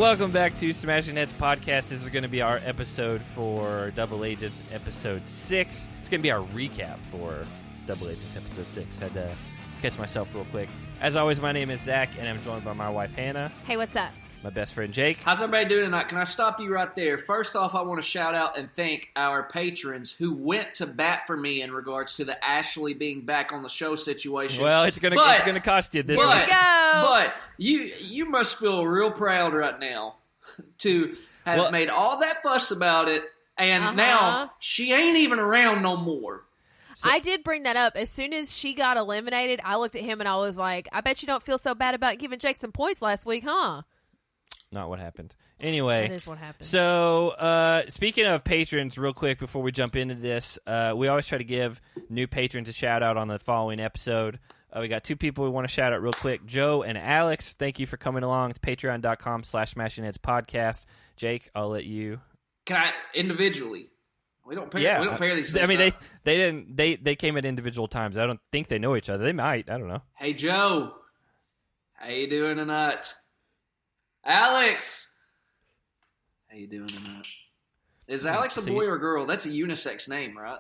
Welcome back to Smashing Heads Podcast. This is going to be our episode for Double Agents episode 6. It's going to be our recap for Double Agents episode 6. Had to catch myself real quick. As always, my name is Zach, and I'm joined by my wife, Hannah. Hey, what's up? My best friend, Jake. How's everybody doing tonight? Can I stop you right there? First off, I want to shout out and thank our patrons who went to bat for me in regards to the Ashley being back on the show situation. Well, it's gonna cost you this week. But you must feel real proud right now to have made all that fuss about it, and now she ain't even around no more. So, I did bring that up. As soon as she got eliminated, I looked at him and I was like, I bet you don't feel so bad about giving Jake some points last week, huh? Not what happened. Anyway. That is what happened. So, speaking of patrons, real quick before we jump into this, we always try to give new patrons a shout-out on the following episode. We got 2 people we want to shout out real quick. Joe and Alex, thank you for coming along. It's patreon.com/smashingheadspodcast. Jake, I'll let you. Can I, individually? We don't pair, we don't pair these things. I mean, they came at individual times. I don't think they know each other. They might. I don't know. Hey, Joe. How you doing tonight? Alex! How you doing tonight? Is Alex a boy or a girl? That's a unisex name, right?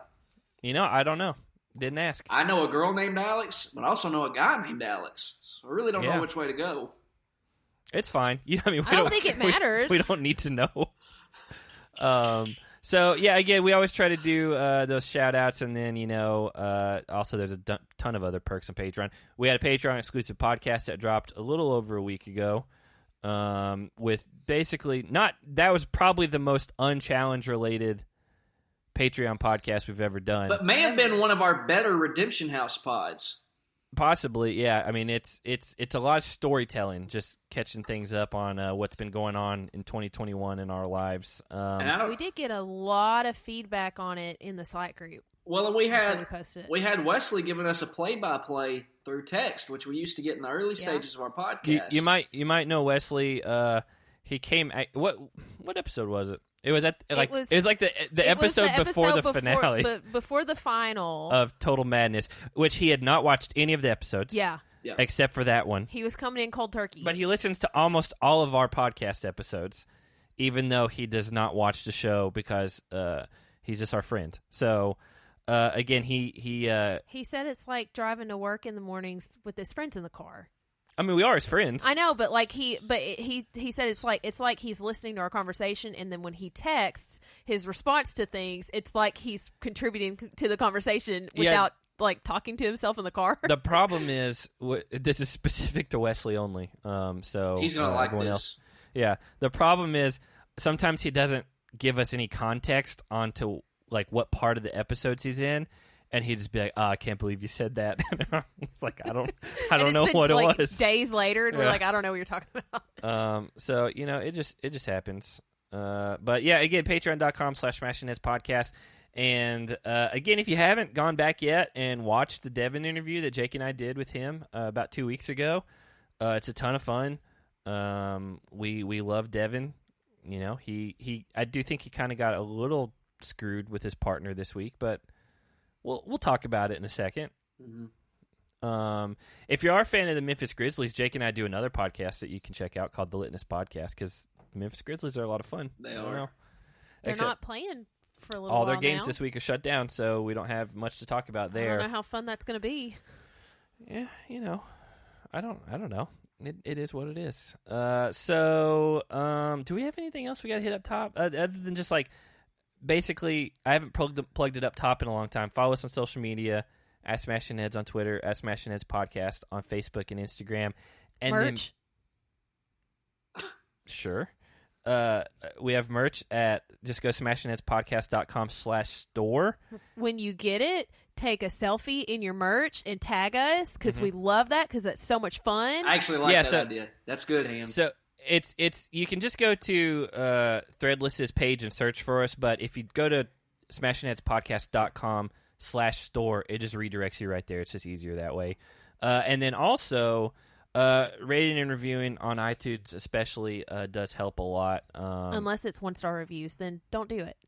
You know, I don't know. Didn't ask. I know a girl named Alex, but I also know a guy named Alex. So I really don't know which way to go. It's fine. I don't think it matters. We don't need to know. So, yeah, again, we always try to do those shout-outs, and then, also there's a ton of other perks on Patreon. We had a Patreon-exclusive podcast that dropped a little over a week ago with basically that was probably the most unchallenge-related Patreon podcast we've ever done. But may have been one of our better Redemption House pods. Possibly, yeah. I mean, it's a lot of storytelling, just catching things up on what's been going on in 2021 in our lives. We did get a lot of feedback on it in the Slack group. Well, and we had Wesley giving us a play-by-play through text, which we used to get in the early stages of our podcast. You might know Wesley. He came. What episode was it? It was like the episode before the finale, before the final of Total Madness, which he had not watched any of the episodes. Yeah. Except for that one. He was coming in cold turkey. But he listens to almost all of our podcast episodes, even though he does not watch the show because he's just our friend. So again, he said it's like driving to work in the mornings with his friends in the car. I mean, we are his friends. I know, but he said it's like he's listening to our conversation, and then when he texts his response to things, it's like he's contributing to the conversation without talking to himself in the car. The problem is this is specific to Wesley only. So he's gonna like everyone this. Else. Yeah. The problem is sometimes he doesn't give us any context onto what part of the episodes he's in. And he'd just be like, I can't believe you said that. It's like, I don't know what it was. Days later, and we're like, I don't know what you're talking about. So, it just happens. But yeah, again, patreon.com/smashingheadspodcast. And again, if you haven't gone back yet and watched the Devin interview that Jake and I did with him about 2 weeks ago, it's a ton of fun. We love Devin. I do think he kind of got a little screwed with his partner this week, but we'll talk about it in a second. Mm-hmm. If you are a fan of the Memphis Grizzlies, Jake and I do another podcast that you can check out called The Litness Podcast because the Memphis Grizzlies are a lot of fun. They are. They're not playing for a little all while their games now. this week are shut down, so we don't have much to talk about there. I don't know how fun that's going to be. Yeah, I don't know. It is what it is. So do we have anything else we got to hit up top other than just basically, I haven't plugged it up top in a long time. Follow us on social media, at Smashing Heads on Twitter, at Smashing Heads Podcast on Facebook and Instagram. And merch? Sure. We have merch at just go smashingheadspodcast.com/store. When you get it, take a selfie in your merch and tag us because we love that because it's so much fun. I actually like that idea. That's good, Ham. So it's you can just go to Threadless's page and search for us, but if you go to smashingheadspodcast.com/store, it just redirects you right there. It's just easier that way. And then also rating and reviewing on iTunes especially does help a lot. Unless it's 1-star reviews, then don't do it.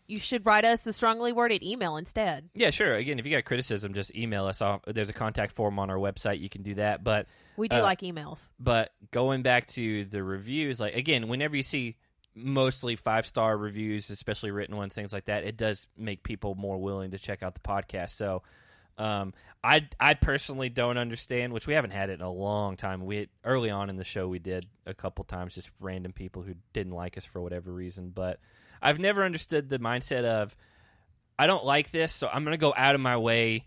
you should write us a strongly worded email instead. Yeah, sure. Again, if you got criticism, just email us. There's a contact form on our website. You can do that. But we do like emails. But going back to the reviews, like, again, whenever you see mostly 5-star reviews, especially written ones, things like that, it does make people more willing to check out the podcast. So I personally don't understand, which we haven't had it in a long time. Early on in the show, we did a couple times, just random people who didn't like us for whatever reason. But I've never understood the mindset of, I don't like this, so I'm going to go out of my way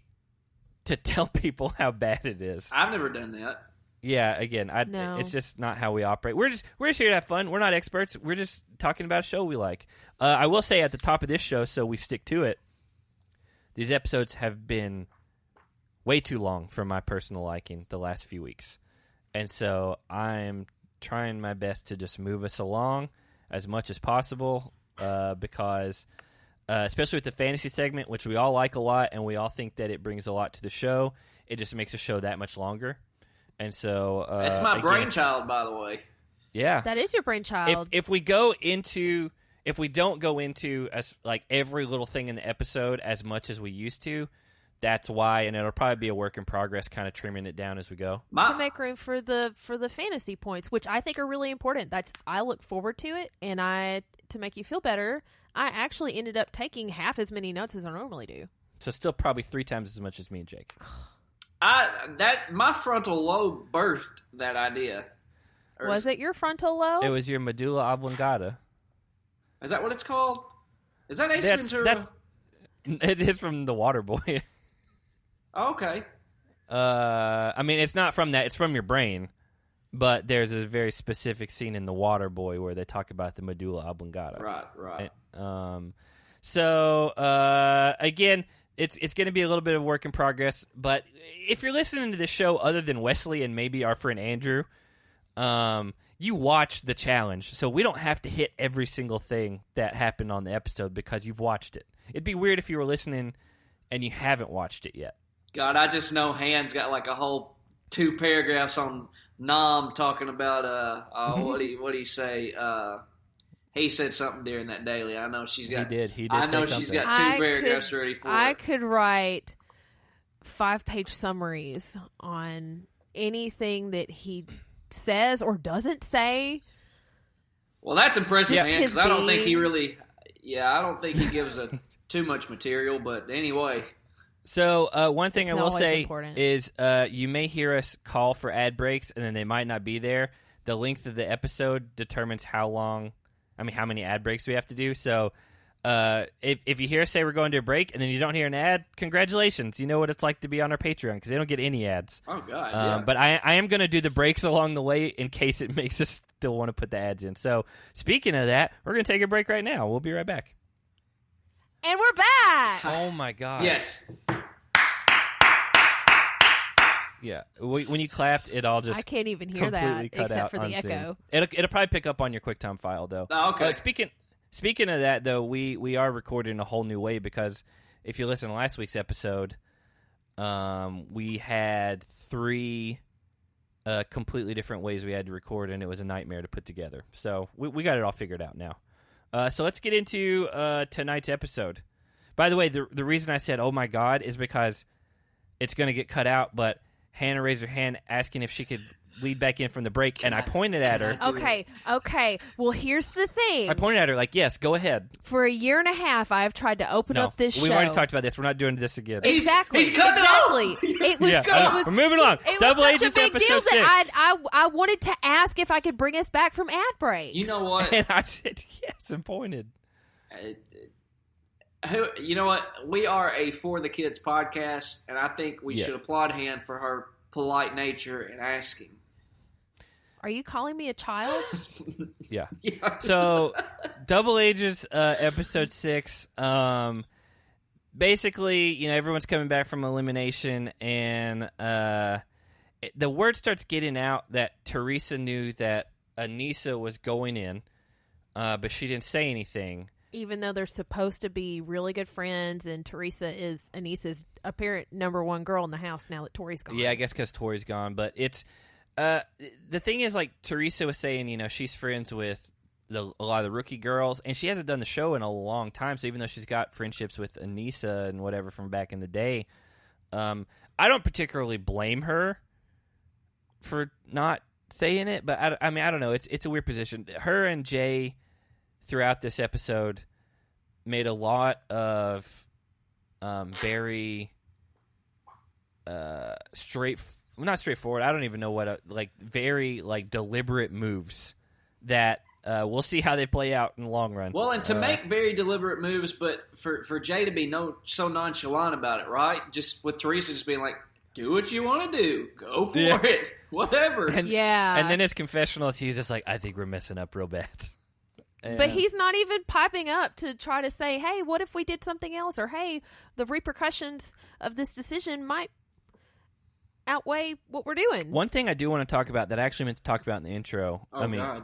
to tell people how bad it is. I've never done that. Yeah, again, it's just not how we operate. We're just here to have fun. We're not experts. We're just talking about a show we like. I will say at the top of this show, so we stick to it, these episodes have been way too long for my personal liking the last few weeks. And so I'm trying my best to just move us along as much as possible because especially with the fantasy segment, which we all like a lot and we all think that it brings a lot to the show, it just makes the show that much longer. And so it's my brainchild, by the way. Yeah. That is your brainchild. If we don't go into as like every little thing in the episode as much as we used to, that's why, and it'll probably be a work in progress, kind of trimming it down as we go. To make room for the fantasy points, which I think are really important. I look forward to it, and to make you feel better, I actually ended up taking half as many notes as I normally do. So still probably 3 times as much as me and Jake. My frontal lobe birthed that idea. Was it your frontal lobe? It was your medulla oblongata. Is that what it's called? Is that Ace Ventura? It is from The Waterboy. Okay. I mean, it's not from that. It's from your brain. But there's a very specific scene in The Waterboy where they talk about the medulla oblongata. Right. Again, it's going to be a little bit of work in progress. But if you're listening to this show other than Wesley and maybe our friend Andrew, you watch the challenge. So we don't have to hit every single thing that happened on the episode because you've watched it. It'd be weird if you were listening and you haven't watched it yet. God, I just know Han's got like a whole 2 paragraphs on Nom talking about what do you say? He said something during that daily. I know she's got. He did. I know she's got 2 paragraphs ready for it. I could write 5-page summaries on anything that he says or doesn't say. Well, that's impressive, man. Because I don't think he really. Yeah, I don't think he gives too much material. But anyway. So one thing I will say important. is you may hear us call for ad breaks, and then they might not be there. The length of the episode determines how many ad breaks we have to do. So if you hear us say we're going to a break, and then you don't hear an ad, congratulations. You know what it's like to be on our Patreon, because they don't get any ads. Oh, God, yeah. But I am going to do the breaks along the way in case it makes us still want to put the ads in. So speaking of that, we're going to take a break right now. We'll be right back. And we're back! Oh, my God. Yes. Yeah, when you clapped, it all just I can't even hear that except for the echo. It'll probably pick up on your QuickTime file, though. Oh, okay. Speaking of that, though, we are recording a whole new way because if you listen to last week's episode, we had 3 completely different ways we had to record, and it was a nightmare to put together. So we got it all figured out now. So let's get into tonight's episode. By the way, the reason I said, oh, my God, is because it's going to get cut out, but Hannah raised her hand asking if she could lead back in from the break, and I pointed at her. Okay. Well, here's the thing. I pointed at her like, yes, go ahead. For a year and a half, I've tried to open up this show. We've already talked about this. We're not doing this again. Exactly. He's cutting it off. We're moving along. It Double was such Agents a big deal episode 6. that I wanted to ask if I could bring us back from ad breaks. You know what? And I said yes and pointed. You know what? We are a For the Kids podcast, and I think we should applaud Han for her polite nature and asking. Are you calling me a child? Yeah. So, Double Agents episode 6. Basically, everyone's coming back from elimination, and the word starts getting out that Teresa knew that Anissa was going in, but she didn't say anything. Even though they're supposed to be really good friends, and Teresa is Anissa's apparent number 1 girl in the house now that Tori's gone. Yeah, I guess because Tori's gone. But it's the thing is, like Teresa was saying, she's friends with a lot of the rookie girls, and she hasn't done the show in a long time. So even though she's got friendships with Anissa and whatever from back in the day, I don't particularly blame her for not saying it. But I mean, I don't know. It's a weird position. Her and Jeyyy throughout this episode made a lot of very not straightforward. I don't even know what very deliberate moves that we'll see how they play out in the long run. Well, and to make very deliberate moves, but for Jeyyy to be so nonchalant about it, right? Just with Teresa just being like, do what you want to do. Go for it. Whatever. And then his confessionals, he's just like, I think we're messing up real bad. But he's not even piping up to try to say, hey, what if we did something else? Or, hey, the repercussions of this decision might outweigh what we're doing. One thing I do want to talk about that I actually meant to talk about in the intro. God.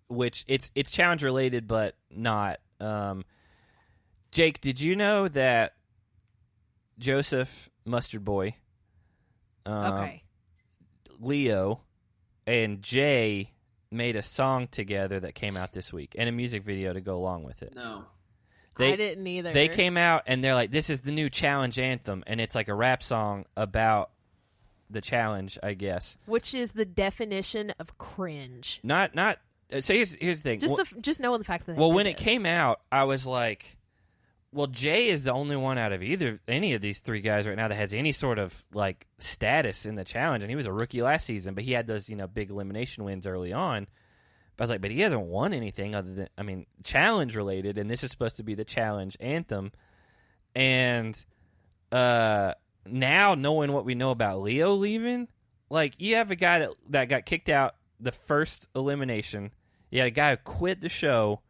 Which it's challenge related, but not. Jake, did you know that Joseph Mustard Boy, Leo, and Jeyyy made a song together that came out this week and a music video to go along with it? No. I didn't either. They came out and they're like, this is the new challenge anthem, and it's like a rap song about the challenge, I guess. Which is the definition of cringe. Not. So here's the thing. Just knowing the fact that. When it came out, I was like, well, Jeyyy is the only one out of any of these three guys right now that has any sort of status in the challenge, and he was a rookie last season, but he had those big elimination wins early on. But I was like, but he hasn't won anything other than challenge related, and this is supposed to be the challenge anthem. And now knowing what we know about Leo leaving, you have a guy that got kicked out the first elimination. You had a guy who quit the show,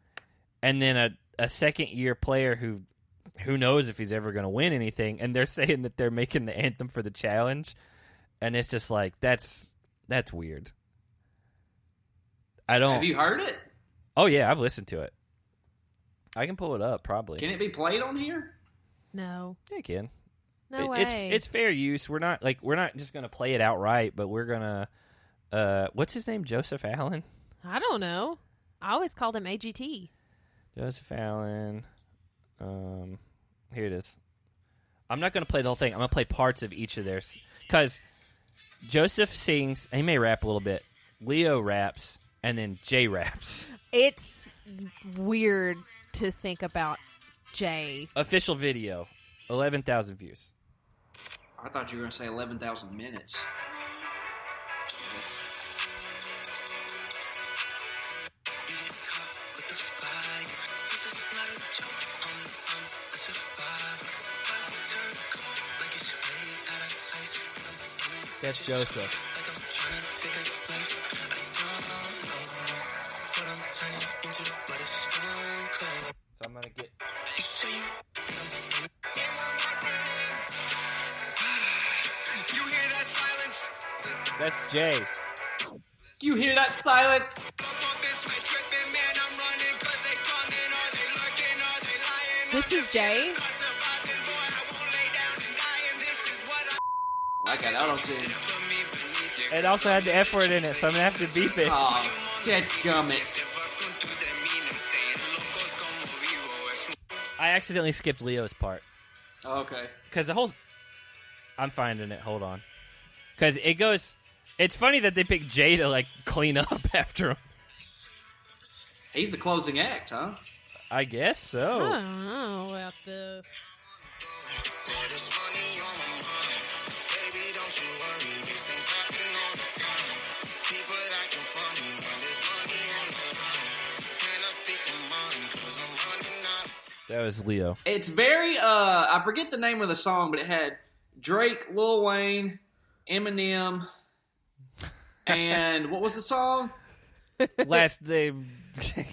and then a second-year player who knows if he's ever going to win anything, and they're saying that they're making the anthem for the challenge, and it's just that's weird. Have you heard it? Oh, yeah, I've listened to it. I can pull it up, probably. Can it be played on here? No. Yeah, it can. No way. It's fair use. We're not just going to play it outright, but we're going to... what's his name? Joseph Allen? I don't know. I always called him AGT. Joseph Allen. Here it is. I'm not going to play the whole thing. I'm going to play parts of each of theirs. Because Joseph sings, he may rap a little bit. Leo raps, and then Jeyyy raps. It's weird to think about Jeyyy. Official video. 11,000 views. I thought you were going to say 11,000 minutes. That's Joseph. So I'm gonna get. That's Jeyyy. You hear that silence? This is Jeyyy. I got auto-tune. It also had the F word in it, so I'm gonna have to beep it. Oh, dadgummit. I accidentally skipped Leo's part. Oh, okay. Because the whole... I'm finding it. Hold on. Because it goes... It's funny that they picked Jeyyy to, clean up after him. He's the closing act, huh? I guess so. I don't know about this. That was Leo. It's very, I forget the name of the song, but it had Drake, Lil Wayne, Eminem, and what was the song? Last name.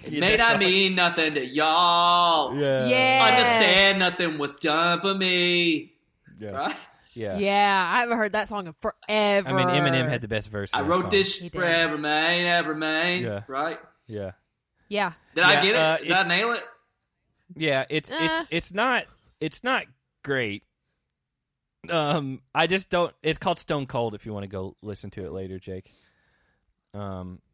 May not mean nothing to y'all. Yeah. Yes. Understand nothing was done for me. Yeah. Right? Yeah. Yeah, I haven't heard that song in forever. I mean, Eminem had the best verse. I in that wrote song. this He did. forever, man, ever, man. Yeah. Right? Yeah. Yeah. Did I Yeah, get it? Did I it's- nail it? Yeah, it's not great. I just don't. It's called Stone Cold. If you want to go listen to it later, Jake.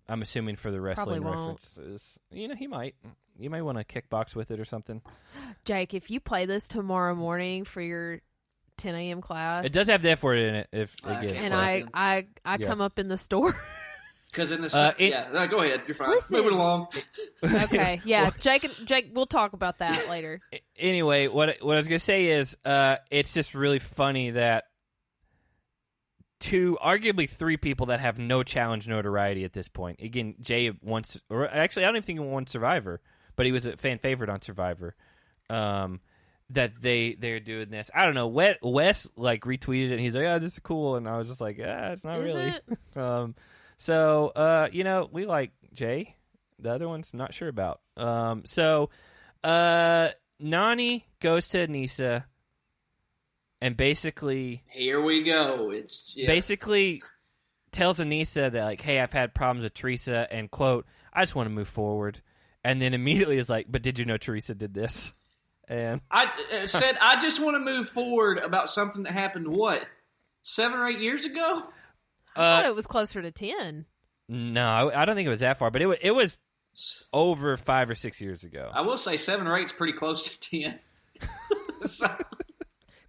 I'm assuming for the wrestling Probably won't. references. He might. You might want to kickbox with it or something. Jake, if you play this tomorrow morning for your 10 a.m. class, It does have the F word in it. If again, and so- I come up in the store. Because in the go ahead, you're fine. Listen. Move it along. Okay, yeah, Jake, we'll talk about that later. Anyway, what I was gonna say is, it's just really funny that arguably three people that have no challenge notoriety at this point. Again, Jeyyy once, or actually, I don't even think he won Survivor, but he was a fan favorite on Survivor. That they're doing this. I don't know. Wes like retweeted it, and he's like, "Oh, this is cool," and I was just like, it's not Is really. it? So, we like Jeyyy. The other one's I'm not sure about. Nany goes to Aneesa and basically Here we go. basically tells Aneesa that, like, hey, I've had problems with Teresa, and, quote, I just want to move forward. And then immediately is like, but did you know Teresa did this? And I said I just want to move forward about something that happened, 7 or 8 years ago? I thought it was closer to 10. No, I don't think it was that far, but it was over 5 or 6 years ago. I will say 7 or 8 is pretty close to 10.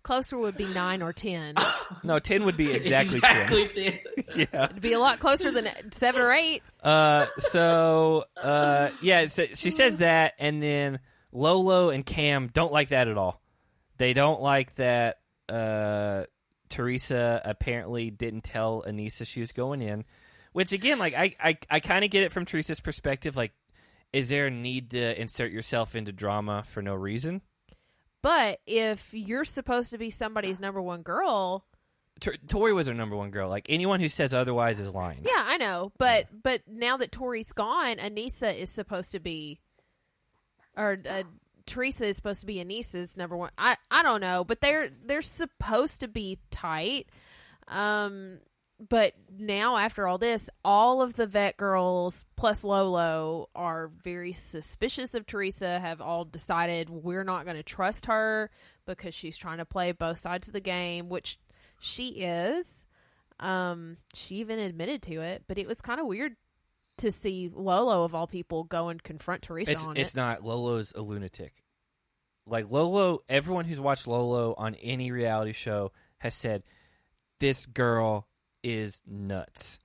Closer would be 9 or 10. No, 10 would be exactly 10. 10. Yeah. It'd be a lot closer than 7 or 8. So she says that, and then Lolo and Cam don't like that at all. They don't like that Teresa apparently didn't tell Aneesa she was going in, which, again, like, I kind of get it from Teresa's perspective. Like, is there a need to insert yourself into drama for no reason? But if you're supposed to be somebody's number one girl... Tori was her number one girl. Like, anyone who says otherwise is lying. Yeah, I know. But now that Tori's gone, Aneesa is supposed to be... Or Teresa is supposed to be Aneesa's number one. I don't know. But they're supposed to be tight. But now, after all this, all of the vet girls plus Lolo are very suspicious of Teresa, have all decided we're not going to trust her because she's trying to play both sides of the game, which she is. She even admitted to it, but it was kind of weird to see Lolo, of all people, go and confront Teresa on it. It's not. Lolo's a lunatic. Like, Lolo, everyone who's watched Lolo on any reality show has said, this girl is nuts,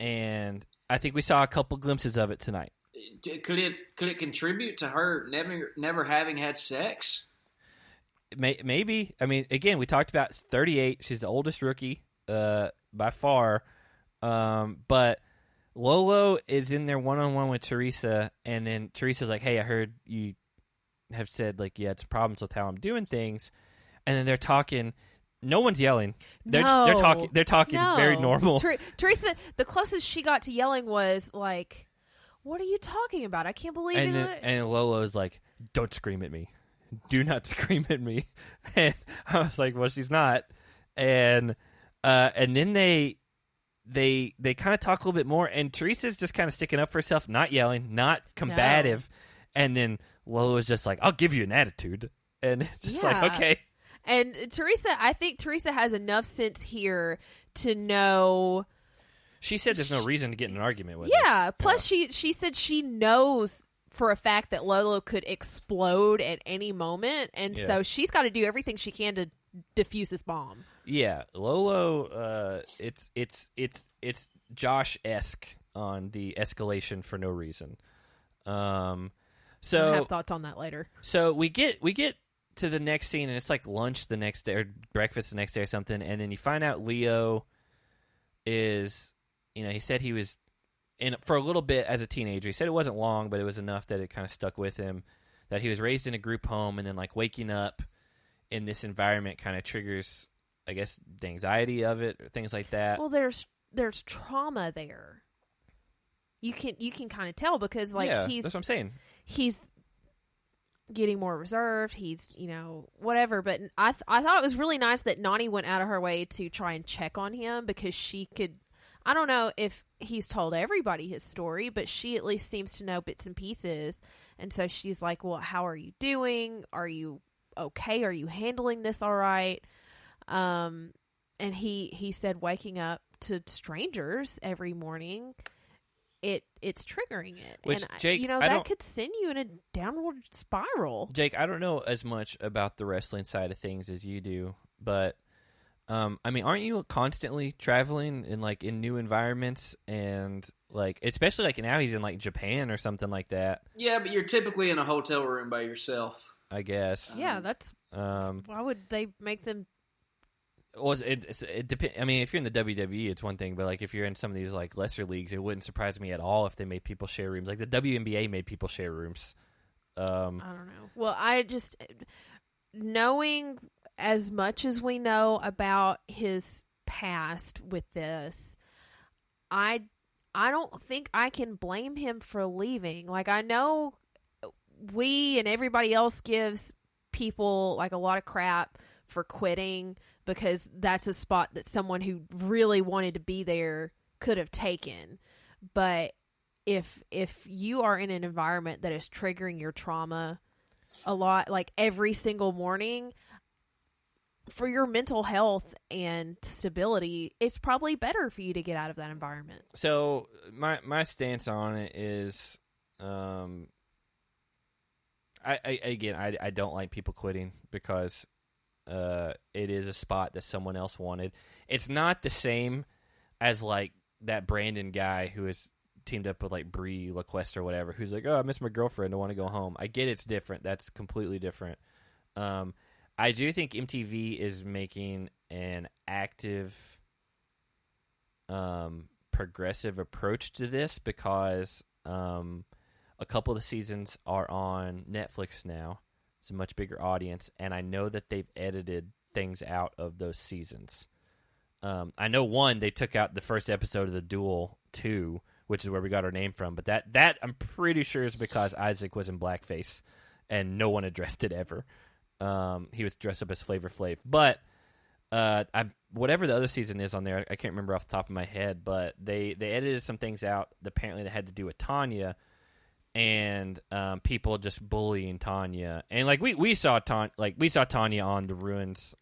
and I think we saw a couple glimpses of it tonight. Could it contribute to her never having had sex? Maybe. I mean, again, we talked about 38. She's the oldest rookie by far, but Lolo is in there one-on-one with Teresa, and then Teresa's like, hey, I heard you have said, like, you had some problems with how I'm doing things, and then they're talking. No one's yelling. They're talking very normal. Teresa, the closest she got to yelling was like, "What are you talking about? I can't believe it." And Lolo's like, "Don't scream at me. Do not scream at me." And I was like, "Well, she's not." And then they kind of talk a little bit more, and Teresa's just kind of sticking up for herself, not yelling, not combative. No. And then Lolo's just like, "I'll give you an attitude," and it's just like, okay. And I think Teresa has enough sense here to know. She said there's no reason to get in an argument with her. Yeah. Plus, she said she knows for a fact that Lolo could explode at any moment, and so she's got to do everything she can to defuse this bomb. Yeah, Lolo. It's Josh-esque on the escalation for no reason. So I have thoughts on that later. So we get to the next scene, and it's like lunch the next day or breakfast the next day or something, and then you find out Leo is, he said he was in for a little bit as a teenager. He said it wasn't long, but it was enough that it kind of stuck with him, that he was raised in a group home, and then, like, waking up in this environment kind of triggers, I guess, the anxiety of it or things like that. Well, there's trauma there. You can kind of tell because, like, that's what I'm saying. He's getting more reserved. He's, whatever. But I thought it was really nice that Nany went out of her way to try and check on him because she could. I don't know if he's told everybody his story, but she at least seems to know bits and pieces. And so she's like, well, how are you doing? Are you okay? Are you handling this all right? And he said waking up to strangers every morning it's triggering it. Which, and Jake, that could send you in a downward spiral. Jake, I don't know as much about the wrestling side of things as you do, but I mean, aren't you constantly traveling in new environments and especially now he's in Japan or something like that? Yeah, but you're typically in a hotel room by yourself, I guess. Yeah, that's why would they make them? Well, it depends. I mean, if you're in the WWE, it's one thing, but if you're in some of these lesser leagues, it wouldn't surprise me at all if they made people share rooms. Like the WNBA made people share rooms. I don't know. Well, I just knowing as much as we know about his past with this, I don't think I can blame him for leaving. I know we and everybody else gives people a lot of crap for quitting because that's a spot that someone who really wanted to be there could have taken. But if you are in an environment that is triggering your trauma a lot, every single morning, for your mental health and stability, it's probably better for you to get out of that environment. So my stance on it is, I don't like people quitting because it is a spot that someone else wanted. It's not the same as that Brandon guy who is teamed up with Brie LaQuest or whatever, who's oh, I miss my girlfriend, I want to go home. I get it's different. That's completely different. I do think MTV is making an active, progressive approach to this because a couple of the seasons are on Netflix now. It's a much bigger audience, and I know that they've edited things out of those seasons. I know one, they took out the first episode of The Duel 2, which is where we got our name from, but that I'm pretty sure is because Isaac was in blackface, and no one addressed it ever. He was dressed up as Flavor Flav. But whatever the other season is on there, I can't remember off the top of my head, but they edited some things out apparently that had to do with Tanya, and people just bullying Tanya, and we saw Tanya on the Ruins.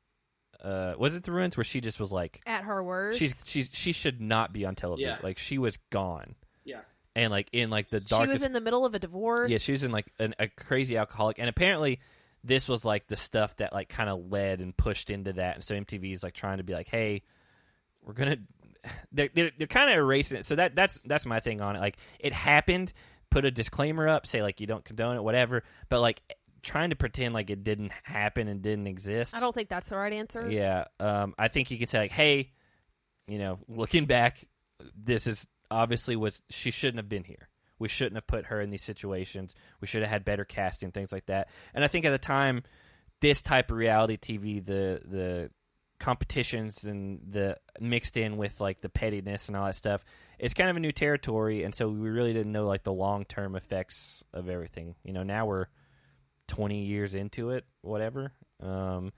Was it the Ruins where she just was at her worst? She should not be on television. Yeah. She was gone. Yeah, and in the darkest. She was in the middle of a divorce. Yeah, she was in a crazy alcoholic, and apparently this was the stuff that kind of led and pushed into that, and so MTV's trying to be hey, we're gonna. They're kind of erasing it. So that's my thing on it. It happened. Put a disclaimer up, say you don't condone it, whatever. But trying to pretend it didn't happen and didn't exist. I don't think that's the right answer. Yeah, I think you could say hey, looking back, this is obviously she shouldn't have been here. We shouldn't have put her in these situations. We should have had better casting, things like that. And I think at the time, this type of reality TV, the competitions and the mixed in with the pettiness and all that stuff, it's kind of a new territory, and so we really didn't know the long-term effects of everything. Now we're 20 years into it, whatever. And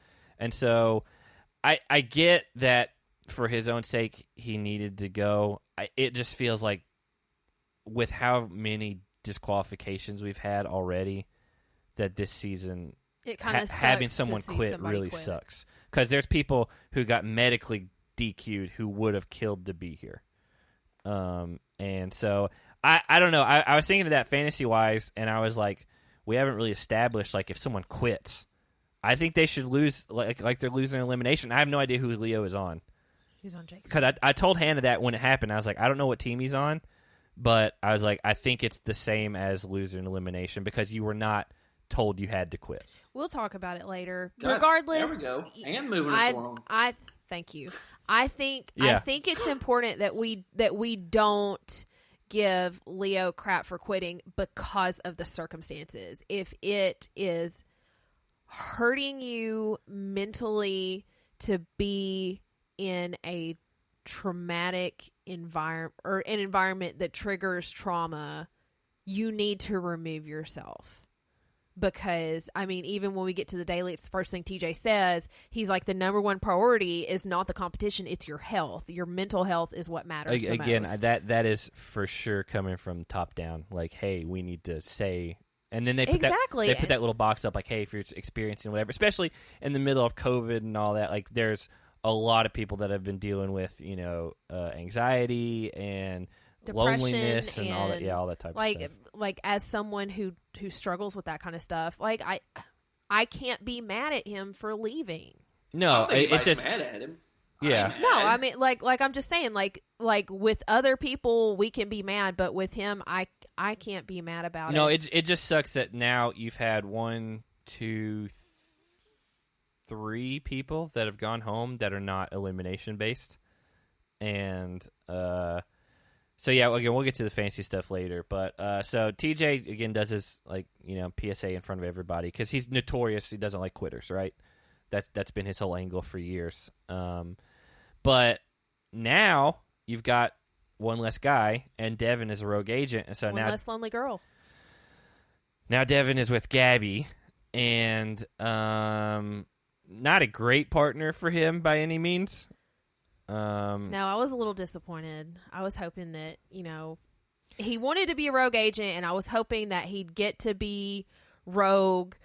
so I get that for his own sake he needed to go. It just feels with how many disqualifications we've had already, that this season it kind of having someone quit really sucks, because there's people who got medically DQ'd who would have killed to be here. And so I don't know. I was thinking of that fantasy wise, and I was we haven't really established if someone quits, I think they should lose they're losing an elimination. I have no idea who Leo is on. He's on Jake's. Because I told Hannah that when it happened. I was I don't know what team he's on, but I was I think it's the same as loser and elimination, because you were not told you had to quit. We'll talk about it later. God, Regardless, there we go. And moving us along. I thank you. I think it's important that we don't give Leo crap for quitting because of the circumstances. If it is hurting you mentally to be in a traumatic environment or an environment that triggers trauma, you need to remove yourself. Because, even when we get to the daily, it's the first thing TJ says. He's the number one priority is not the competition, it's your health. Your mental health is what matters the most. That is for sure coming from top down. Hey, we need to say... And then they put that little box up, hey, if you're experiencing whatever, especially in the middle of COVID and all that, there's a lot of people that have been dealing with, anxiety and loneliness and all that. Yeah, all that type of stuff. Like as someone who struggles with that kind of stuff, like I can't be mad at him for leaving. No, it's just mad at him. Yeah. No, I mean, like I'm just saying, like with other people we can be mad, but with him, I can't be mad about it. No, it just sucks that now you've had 1, 2, 3 people that have gone home that are not elimination based, and so yeah, again we'll get to the fancy stuff later. But so TJ again does his PSA in front of everybody because he's notorious. He doesn't like quitters, right? That's been his whole angle for years. But now you've got one less guy, and Devin is a rogue agent, and so one less lonely girl. Now Devin is with Gabby, and not a great partner for him by any means. No, I was a little disappointed. I was hoping that he wanted to be a rogue agent, and I was hoping that he'd get to be rogue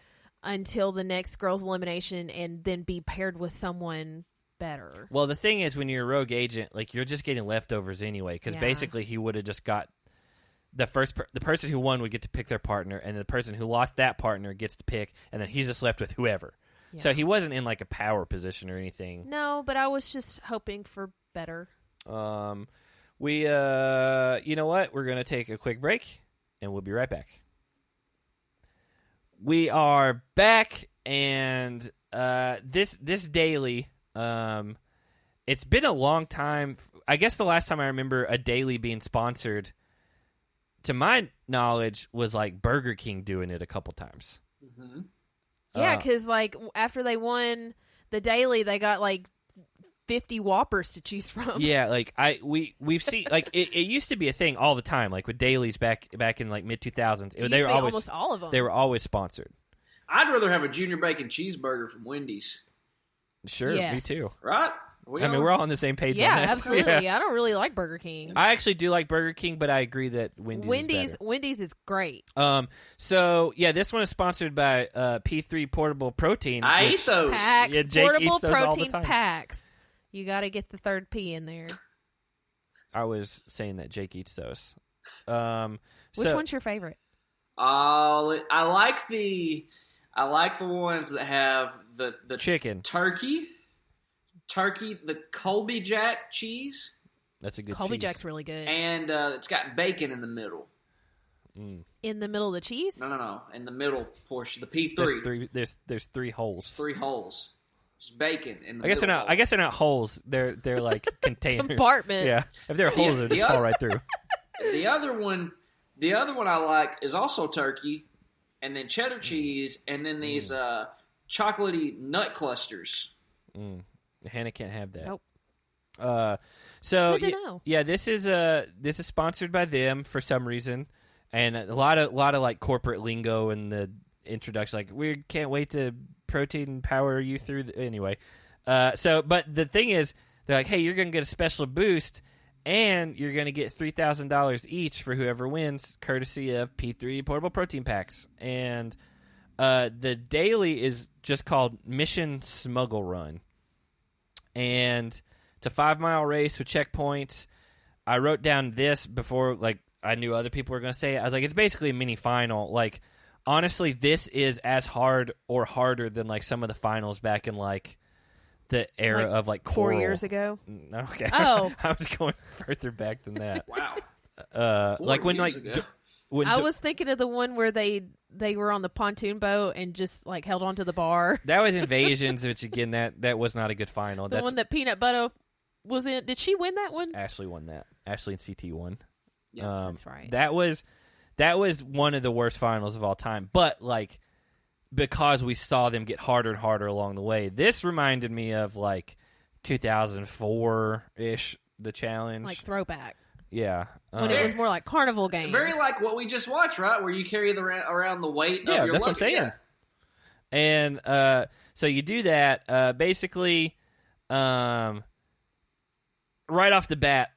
until the next girl's elimination, and then be paired with someone better. Well, the thing is, when you're a rogue agent, like you're just getting leftovers anyway, because basically he would have just got the person who won would get to pick their partner, and the person who lost that partner gets to pick, and then he's just left with whoever. Yeah. So he wasn't in like a power position or anything. No, but I was just hoping for better. We you know what? We're gonna take a quick break, and we'll be right back. We are back, and this daily. It's been a long time. I guess the last time I remember a daily being sponsored, to my knowledge, was like Burger King doing it a couple times. Mm-hmm. Yeah, because like after they won the daily, they got like 50 Whoppers to choose from. Yeah, like we've seen like it used to be a thing all the time, like with dailies back in like mid 2000s. They were always almost all of them. They were always sponsored. I'd rather have a junior bacon cheeseburger from Wendy's. Sure, yes. Me too. Right? We're all on the same page. Yeah, on that. absolutely. Yeah. I don't really like Burger King. I actually do like Burger King, but I agree that Wendy's is better. Wendy's is great. So yeah, this one is sponsored by P3 Portable Protein. I eat those. Packs, yeah, Jake portable eats those protein all the time. packs. You got to get the third P in there. I was saying that Jake eats those. Which one's your favorite? I like the ones that have the chicken, turkey, the Colby Jack cheese. That's a good Colby cheese. Jack's really good. And it's got bacon in the middle. Mm. In the middle of the cheese? No. In the middle portion, the P3. There's 3 holes. 3 holes. Just bacon in the I guess they're not holes. They're like containers. Compartments. Yeah. If they're holes, they'll just fall right through. The other one I like is also turkey, and then cheddar cheese, and then these chocolatey nut clusters. Hannah can't have that. Nope. So Good to know. yeah, this is sponsored by them for some reason, and a lot of like corporate lingo in the introduction, like we can't wait to protein power you through. Anyway, but the thing is, they're like, hey, you're gonna get a special boost, and you're gonna get $3,000 each for whoever wins, courtesy of P3 portable protein packs. And the daily is just called Mission Smuggle Run. And it's a 5-mile race with checkpoints. I wrote down this before, like, I knew other people were going to say it. I was like, it's basically a mini final. Like, honestly, this is as hard or harder than, like, some of the finals back in, like, the era of, like, 4 Coral. years ago? Okay. Oh. I was going further back than that. Wow. Like, when, like... I was thinking of the one where they were on the pontoon boat and just like held onto the bar. That was Invasions, which again that was not a good final. The one that Peanut Butter was in. Did she win that one? Ashley won that. Ashley and CT won. Yeah, that's right. That was one of the worst finals of all time. But like because we saw them get harder and harder along the way, this reminded me of like 2004-ish, the challenge. Like throwback. Yeah. When it was more like carnival games. Very like what we just watched, right? Where you carry around the weight of your that's what I'm saying. Yeah. And so you do that. Basically, right off the bat,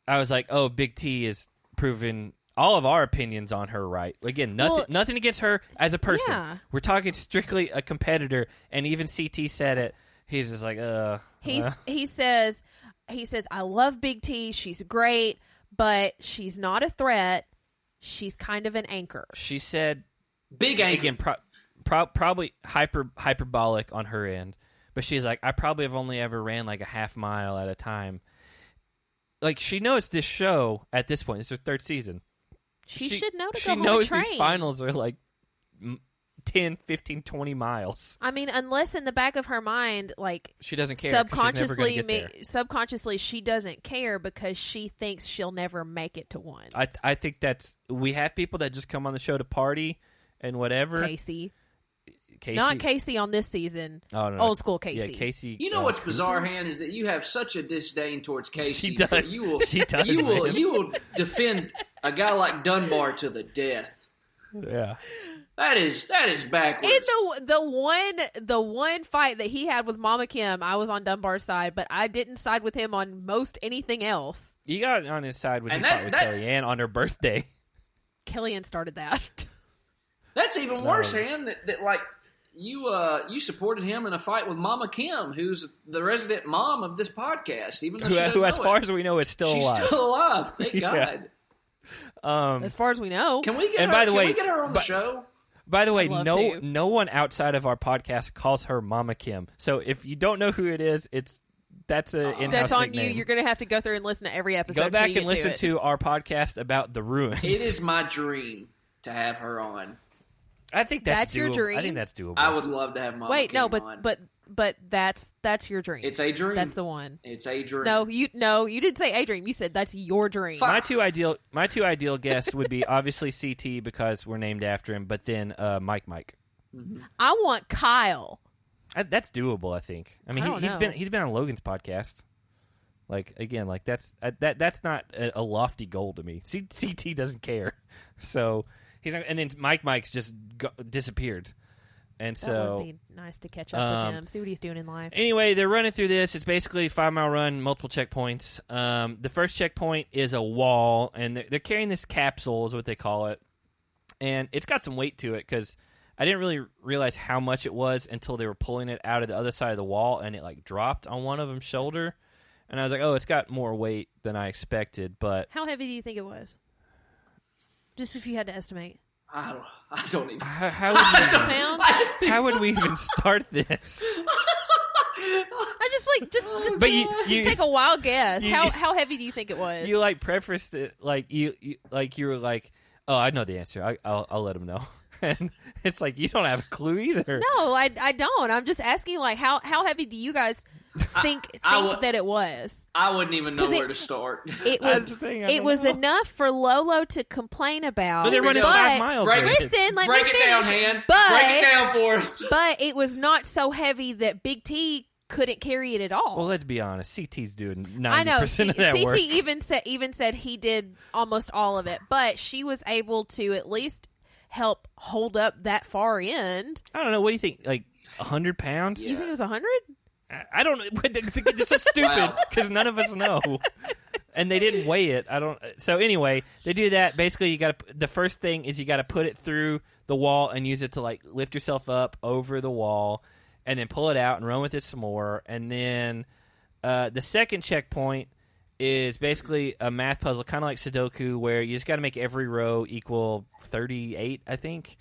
I was like, oh, Big T is proving all of our opinions on her right. Again, nothing against her as a person. Yeah. We're talking strictly a competitor, and even CT said it. He's just like, He says, I love Big T. She's great, but she's not a threat. She's kind of an anchor. She said, big anchor. Again, probably hyperbolic on her end, but she's like, I probably have only ever ran like a half mile at a time. Like, she knows this show at this point. It's her third season. She should know to she go home knows and train. These finals are like 10, 15, 20 miles. I mean, unless in the back of her mind, like, she doesn't care. Subconsciously, subconsciously, she doesn't care because she thinks she'll never make it to one. I think we have people that just come on the show to party and whatever. Casey. Not Casey on this season. Oh, no, old school Casey. Yeah, Casey. You know what's bizarre, Han, is that you have such a disdain towards Casey. She does. She does. You will defend a guy like Dunbar to the death. Yeah. That is backwards. In the one fight that he had with Mama Kim, I was on Dunbar's side, but I didn't side with him on most anything else. You got on his side when he fought with Kellyanne on her birthday. Kellyanne started that. That's even worse, Han. That like you supported him in a fight with Mama Kim, who's the resident mom of this podcast, even though who as far as we know, is still alive. She's still alive. Thank God. As far as we know. Can we get her on the show? By the way, no one outside of our podcast calls her Mama Kim. So if you don't know who it is, that's an in-house that's on nickname. you. You're going to have to go through and listen to every episode. Go back and listen to our podcast about the ruins. It is my dream to have her on. I think that's your dream. I think that's doable. I would love to have Mama Kim on. But that's your dream. It's a dream. That's the one. It's a dream. No, you didn't say a dream. You said that's your dream. My two ideal guests would be obviously CT because we're named after him, but then Mike. Mm-hmm. I want Kyle. That's doable, I think. I mean, he's been on Logan's podcast. Like again, like that's not a lofty goal to me. CT doesn't care, so he's not, and then Mike's just disappeared. And that so would be nice to catch up with him, see what he's doing in life. Anyway, they're running through this. It's basically a 5-mile run, multiple checkpoints. The first checkpoint is a wall, and they're carrying this capsule, is what they call it. And it's got some weight to it because I didn't really realize how much it was until they were pulling it out of the other side of the wall, and it like dropped on one of them's shoulder. And I was like, oh, it's got more weight than I expected. But how heavy do you think it was? Just if you had to estimate. I don't even. How would we even start this? I just take a wild guess. How heavy do you think it was? You like prefaced it like you were like, oh, I know the answer. I'll let him know. And it's like you don't have a clue either. No, I don't. I'm just asking like how heavy do you guys think that it was? I wouldn't even know where to start. It was enough for Lolo to complain about. But they're running 5 miles. Listen, let me finish. Break it down, Han. Break it down for us. But it was not so heavy that Big T couldn't carry it at all. Well, let's be honest. CT's doing 90% of that work. CT even said he did almost all of it, but she was able to at least help hold up that far end. I don't know. What do you think? Like 100 pounds? You think it was 100? I don't know. This is stupid because none of us know. And they didn't weigh it. So anyway, they do that. Basically, the first thing is you got to put it through the wall and use it to like lift yourself up over the wall, and then pull it out and run with it some more. And then the second checkpoint is basically a math puzzle, kind of like Sudoku, where you just got to make every row equal 38, I think.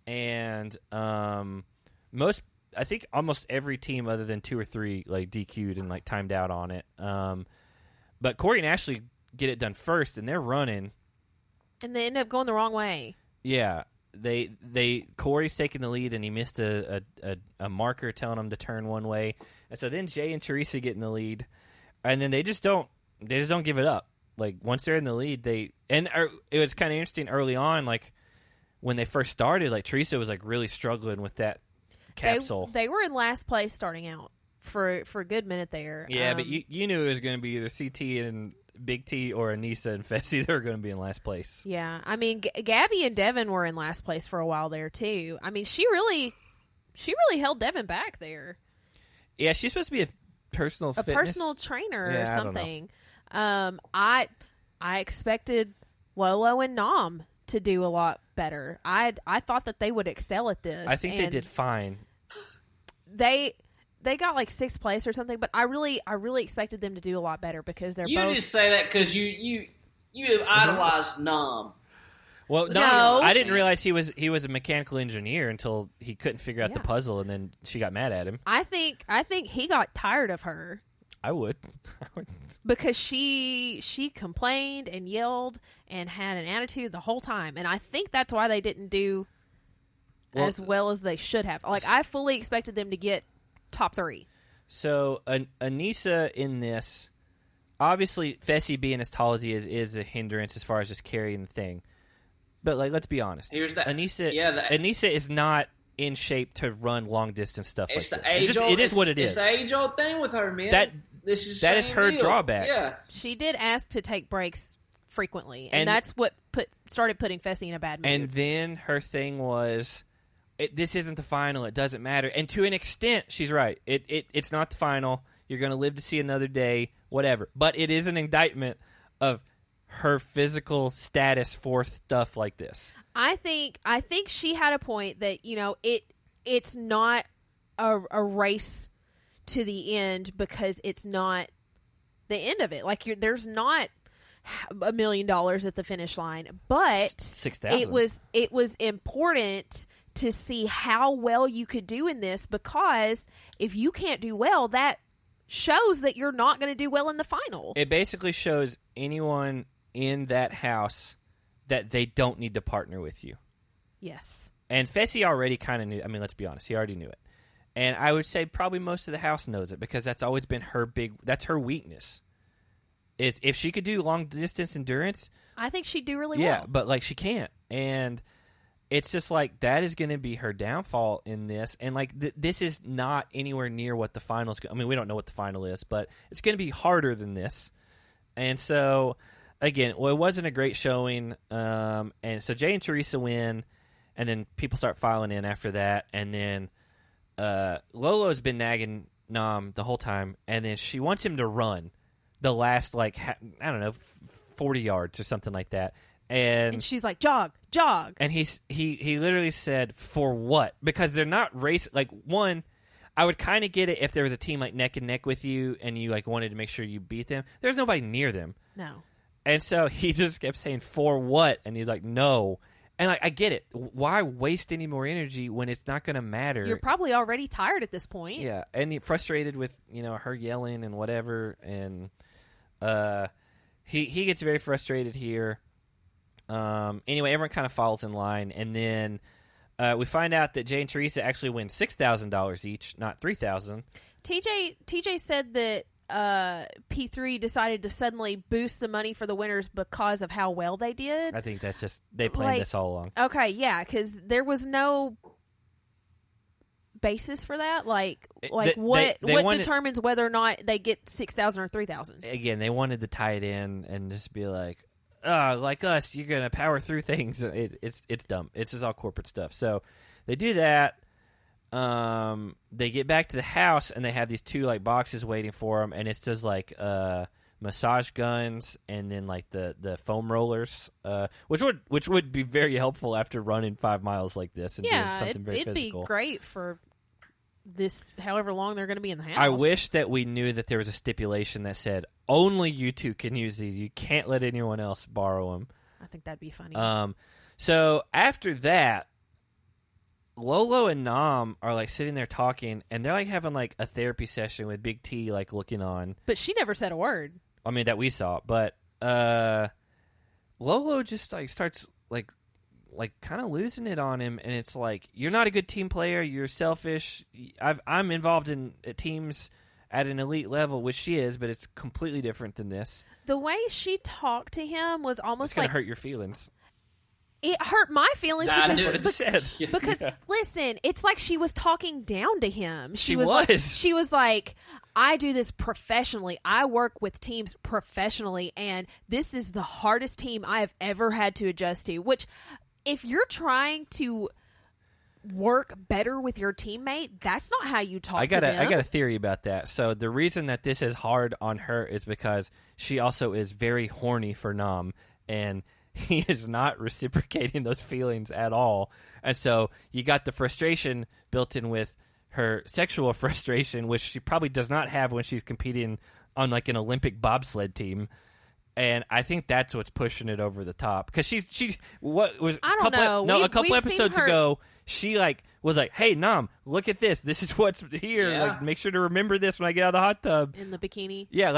And I think almost every team other than 2 or 3 like DQ'd and like timed out on it. But Corey and Ashley get it done first, and they're running. And they end up going the wrong way. Yeah. Corey's taking the lead, and he missed a marker telling him to turn one way. And so then Jeyyy and Teresa get in the lead, and then they just don't give it up. Like once they're in the lead, it was kind of interesting early on, like when they first started, like Teresa was like really struggling with that capsule. They were in last place starting out for a good minute there. Yeah, but you knew it was going to be either CT and Big T or Anissa and Fessy. They were going to be in last place. Yeah, I mean, Gabby and Devin were in last place for a while there too. I mean, she really held Devin back there. Yeah, she's supposed to be a personal trainer or something. I expected Lolo and Nom to do a lot better. I thought that they would excel at this. I think they did fine. They got like 6th place or something, but I really expected them to do a lot better because they're both. You just say that because you You have idolized Nom. Well, No, I didn't realize he was a mechanical engineer until he couldn't figure out the puzzle, and then she got mad at him. I think he got tired of her. I would. Because she complained and yelled and had an attitude the whole time. And I think that's why they didn't do as well as they should have. Like, I fully expected them to get top 3. So, Anissa in this, obviously, Fessy being as tall as he is a hindrance as far as just carrying the thing. But, like, let's be honest. Here's that. Anissa is not in shape to run long-distance stuff like this. It is what it is. It's the age-old thing with her, man. That is her drawback. Yeah. She did ask to take breaks frequently, and that's what started putting Fessy in a bad mood. And then her thing was, this isn't the final. It doesn't matter. And to an extent, she's right. It's not the final. You're going to live to see another day, whatever. But it is an indictment of her physical status for stuff like this. I think she had a point that, it's not a race to the end because it's not the end of it. Like, there's not $1 million at the finish line, but 6,000. It was important to see how well you could do in this, because if you can't do well, that shows that you're not going to do well in the final. It basically shows anyone in that house that they don't need to partner with you. Yes. And Fessy already kind of knew. I mean, let's be honest. He already knew it. And I would say probably most of the house knows it, because that's always been that's her weakness. Is if she could do long distance endurance, I think she'd do really well. Yeah, but like she can't. And it's just like that is going to be her downfall in this. And like this is not anywhere near what the finals. I mean, we don't know what the final is, but it's going to be harder than this. And so again, it wasn't a great showing. And so Jeyyy and Teresa win, and then people start filing in after that. And then Lolo's been nagging Nom the whole time, and then she wants him to run the last, like, 40 yards or something like that. And she's like, jog. And he literally said, for what? Because they're not racing. Like, one, I would kind of get it if there was a team, like, neck and neck with you, and you, like, wanted to make sure you beat them. There's nobody near them. No. And so he just kept saying, for what? And he's like, no. And, like, I get it. Why waste any more energy when it's not going to matter? You're probably already tired at this point. Yeah. And frustrated with, her yelling and whatever. And he gets very frustrated here. Anyway, everyone kind of falls in line. And then we find out that Jeyyy and Teresa actually win $6,000 each, not $3,000. TJ said that P3 decided to suddenly boost the money for the winners because of how well they did. I think that's just, they planned this all along. Okay, yeah, because there was no basis for that. What determines whether or not they get 6,000 or 3,000? Again, they wanted to tie it in and just be like, like us, you're going to power through things. It's dumb. It's just all corporate stuff. So they do that. They get back to the house, and they have these 2 like boxes waiting for them, and it's just like massage guns and then like the foam rollers, which would be very helpful after running 5 miles like this and doing something very physical. It'd be great for this, however long they're going to be in the house. I wish that we knew that there was a stipulation that said only you 2 can use these. You can't let anyone else borrow them. I think that'd be funny. So after that, Lolo and Nom are like sitting there talking, and they're like having like a therapy session with Big T like looking on. But she never said a word. I mean, that we saw. But Lolo just like starts like kind of losing it on him, and it's like, you're not a good team player. You're selfish. I'm involved in teams at an elite level, which she is, but it's completely different than this. The way she talked to him was almost gonna hurt your feelings. It hurt my feelings because Yeah. Listen, it's like she was talking down to him. She was like, I do this professionally. I work with teams professionally, and this is the hardest team I have ever had to adjust to. Which, if you're trying to work better with your teammate, that's not how you talk to them. I got a theory about that. So the reason that this is hard on her is because she also is very horny for Nom, and he is not reciprocating those feelings at all. And so you got the frustration built in with her sexual frustration, which she probably does not have when she's competing on like an Olympic bobsled team. And I think that's what's pushing it over the top. Because she's what was I don't know. A couple episodes ago, she was like, "Hey, Nom, look at this. This is what's here. Yeah. Like, make sure to remember this when I get out of the hot tub." In the bikini. Yeah,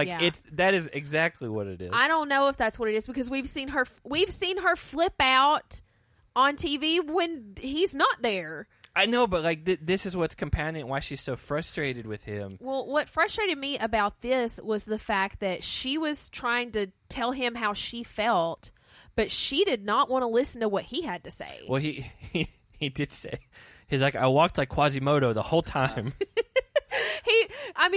that is exactly what it is. I don't know if that's what it is because we've seen her flip out on TV when he's not there. I know, but this is what's compounding why she's so frustrated with him. Well, what frustrated me about this was the fact that she was trying to tell him how she felt, but she did not want to listen to what he had to say. Well, he did say, he's like, I walked like Quasimodo the whole time.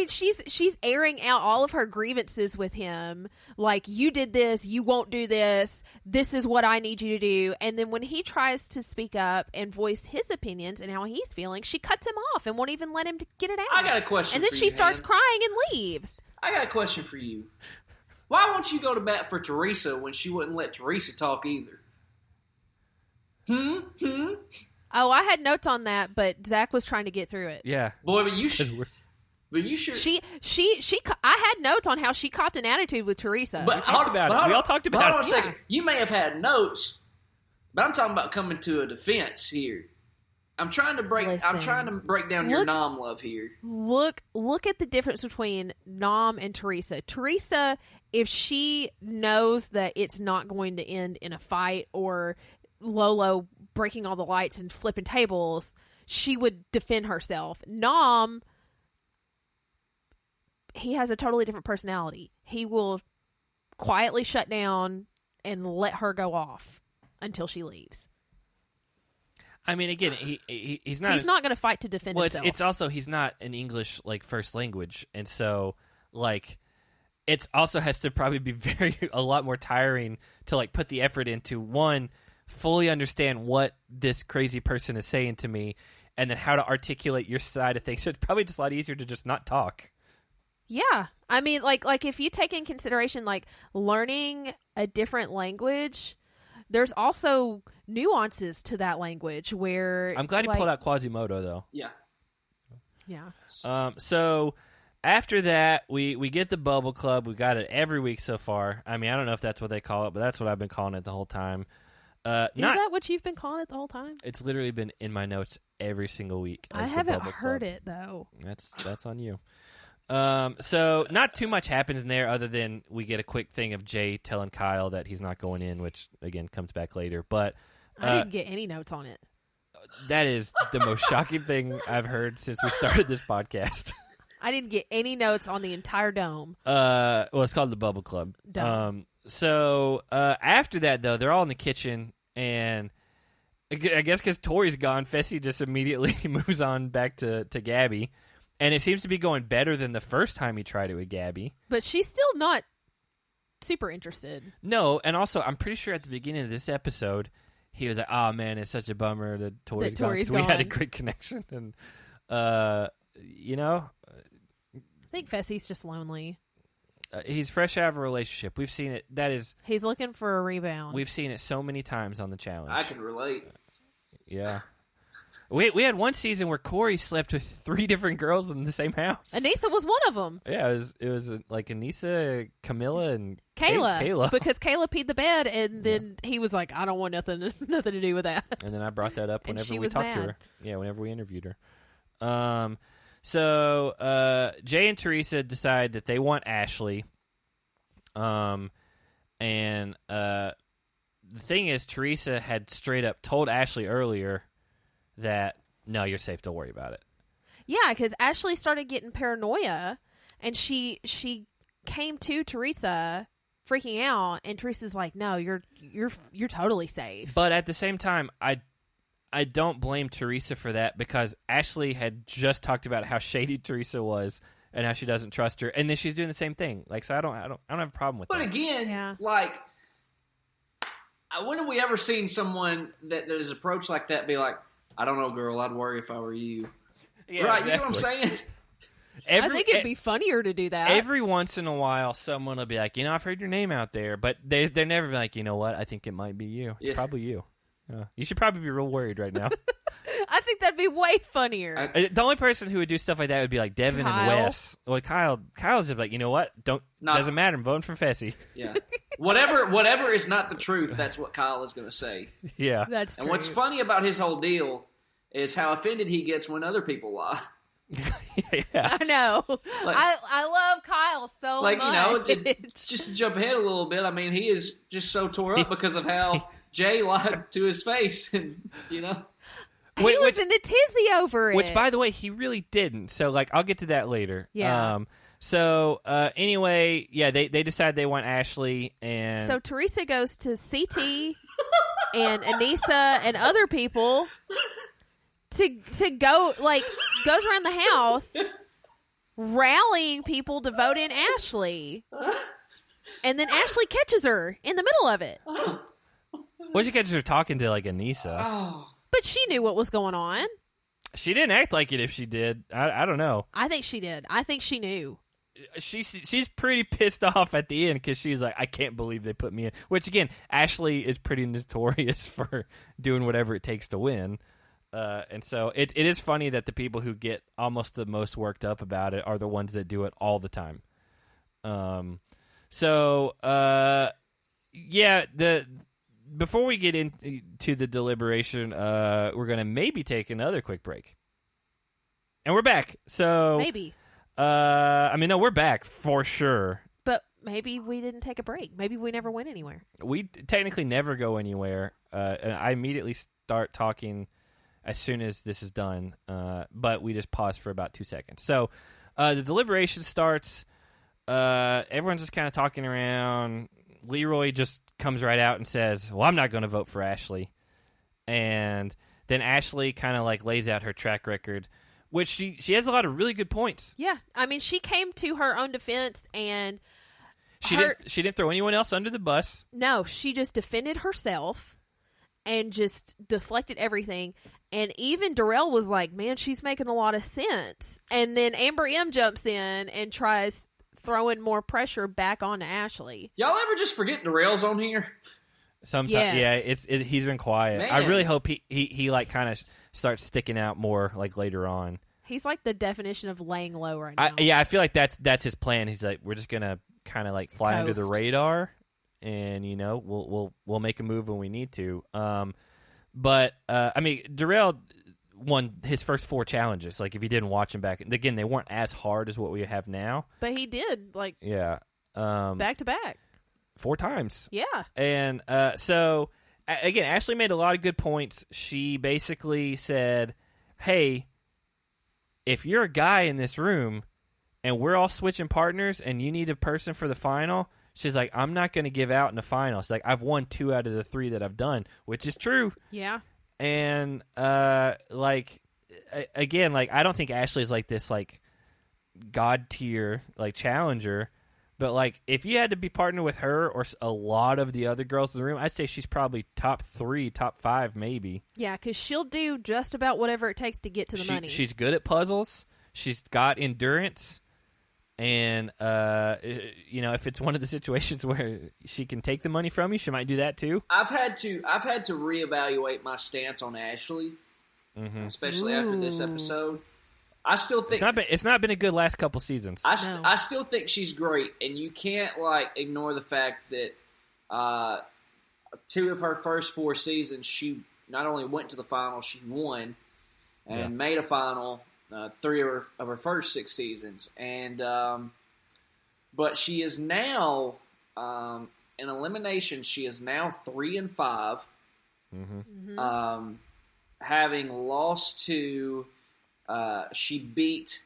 She's airing out all of her grievances with him. Like, you did this, you won't do this, this is what I need you to do. And then when he tries to speak up and voice his opinions and how he's feeling, she cuts him off and won't even let him get it out. I got a question And then for she you, starts man. crying and leaves. I got a question for you. Why won't you go to bat for Teresa when she wouldn't let Teresa talk either? Oh, I had notes on that, but Zach was trying to get through it. Yeah. Boy, but you should. She I had notes on how she copped an attitude with Teresa. But We all talked about hold on it. a second. You may have had notes, but I'm talking about coming to a defense here. I'm trying to break down your Nom love here. Look at the difference between Nom and Teresa. Teresa, if she knows that it's not going to end in a fight or Lolo breaking all the lights and flipping tables, she would defend herself. Nom, he has a totally different personality. He will quietly shut down and let her go off until she leaves. I mean, again, he's not. He's not going to fight to defend himself. It's also he's not an English first language, and so it also has to probably be a lot more tiring to put the effort into one, fully understand what this crazy person is saying to me, and then how to articulate your side of things. So it's probably just a lot easier to just not talk. Yeah. I mean, if you take in consideration, learning a different language, there's also nuances to that language where... I'm glad he pulled out Quasimodo, though. Yeah. Yeah. So after that, we get the Bubble Club. We got it every week so far. I mean, I don't know if that's what they call it, but that's what I've been calling it the whole time. Is that what you've been calling it the whole time? It's literally been in my notes every single week. I haven't heard it, though. That's on you. So not too much happens in there other than we get a quick thing of Jeyyy telling Kyle that he's not going in, which again comes back later. But I didn't get any notes on it. That is the most shocking thing I've heard since we started this podcast. I didn't get any notes on the entire dome. Well, it's called the Bubble Club. Dome. So after that, though, they're all in the kitchen, and I guess because Tori's gone, Fessy just immediately moves on back to Gabby. And it seems to be going better than the first time he tried it with Gabby. But she's still not super interested. No, and also, I'm pretty sure at the beginning of this episode, he was like, oh, man, it's such a bummer that Tori's gone. Because we had a great connection. And, I think Fessy's just lonely. He's fresh out of a relationship. We've seen it. He's looking for a rebound. We've seen it so many times on the challenge. I can relate. Yeah. We had one season where Corey slept with 3 different girls in the same house. Anissa was one of them. Yeah, it was like Anissa, Camilla, and Kayla. Because Kayla peed the bed, and then he was like, I don't want nothing to do with that. And then I brought that up whenever we talked to her. Yeah, whenever we interviewed her. So Jeyyy and Teresa decide that they want Ashley. And the thing is, Teresa had straight up told Ashley earlier that, no, you're safe, don't worry about it. Yeah, because Ashley started getting paranoia, and she came to Teresa freaking out, and Teresa's like, no, you're totally safe. But at the same time, I don't blame Teresa for that, because Ashley had just talked about how shady Teresa was and how she doesn't trust her, and then she's doing the same thing. So I don't have a problem with that. But again, when have we ever seen someone that is approached like that be like, I don't know, girl, I'd worry if I were you. Yeah, right, exactly. You know what I'm saying? I think it'd be funnier to do that. Every once in a while, someone will be like, I've heard your name out there, but they're never like, you know what, I think it might be you. It's probably you. You should probably be real worried right now. I think that'd be way funnier. The only person who would do stuff like that would be like Devin Kyle. and Wes. Well, Kyle's just like, you know what? Doesn't matter. I'm voting for Fessy. Yeah. Whatever is not the truth, that's what Kyle is going to say. Yeah. That's true. And what's funny about his whole deal is how offended he gets when other people lie. Yeah. I know. Like- I love Kyle so Like, much. just to jump ahead a little bit, I mean, he is just so tore up because of how Jeyyy lied to his face, and, you know. He was in a tizzy over it. Which, by the way, he really didn't. So, like, I'll get to that later. Yeah. Anyway, yeah, they decide they want Ashley, and So Teresa goes to CT and Anissa and other people to go, like, goes around the house rallying people to vote in Ashley. And then Ashley catches her in the middle of it. well, she catches her talking to, like, Anissa. Oh. But she knew what was going on. She didn't act like it if she did. I don't know. I think she did. I think she knew. She's pretty pissed off at the end because she's like, I can't believe they put me in. Which, again, Ashley is pretty notorious for doing whatever it takes to win. And so it is funny that the people who get almost the most worked up about it are the ones that do it all the time. Before we get into the deliberation, we're going to maybe take another quick break. And we're back. So Maybe. No, we're back for sure. But maybe we didn't take a break. Maybe we never went anywhere. We technically never go anywhere. And I immediately start talking as soon as this is done, but we just pause for about 2 seconds. So the deliberation starts. Everyone's just kind of talking around. Leroy just comes right out and says, well, I'm not going to vote for Ashley. And then Ashley kind of like lays out her track record, which she has a lot of really good points. Yeah. I mean, she came to her own defense, and she didn't throw anyone else under the bus. No, she just defended herself and just deflected everything. And even Darrell was like, man, she's making a lot of sense. And then Amber M jumps in and tries throwing more pressure back on Ashley. Y'all ever just forget Darrell's on here? Yes. Sometimes, yeah, he's been quiet. Man. I really hope he like kind of starts sticking out more like later on. He's like the definition of laying low right now. I feel like that's his plan. He's like, we're just gonna kind of like fly under the radar, and you know, we'll make a move when we need to. But Darrell won his first 4 challenges. Like, if you didn't watch him back again, they weren't as hard as what we have now. But he did, like, back to back 4 times. Yeah. And so again, Ashley made a lot of good points. She basically said, hey, if you're a guy in this room and we're all switching partners and you need a person for the final, she's like, I'm not going to give out in the final. She's like, I've won 2 out of the 3 that I've done, which is true. Yeah. And again, like, I don't think Ashley's like this like god tier like challenger, but like if you had to be partnered with her or a lot of the other girls in the room, I'd say she's probably top 3, top 5 maybe. Yeah, because she'll do just about whatever it takes to get to the money. She's good at puzzles. She's got endurance. And, if it's one of the situations where she can take the money from you, she might do that too. I've had to reevaluate my stance on Ashley, especially after this episode. I still think it's not been a good last couple seasons. I still think she's great, and you can't like ignore the fact that 2 of her first 4 seasons, she not only went to the final, she won and made a final. 3 of her first 6 seasons, and but she is now in elimination. She is now 3-5, having lost to. She beat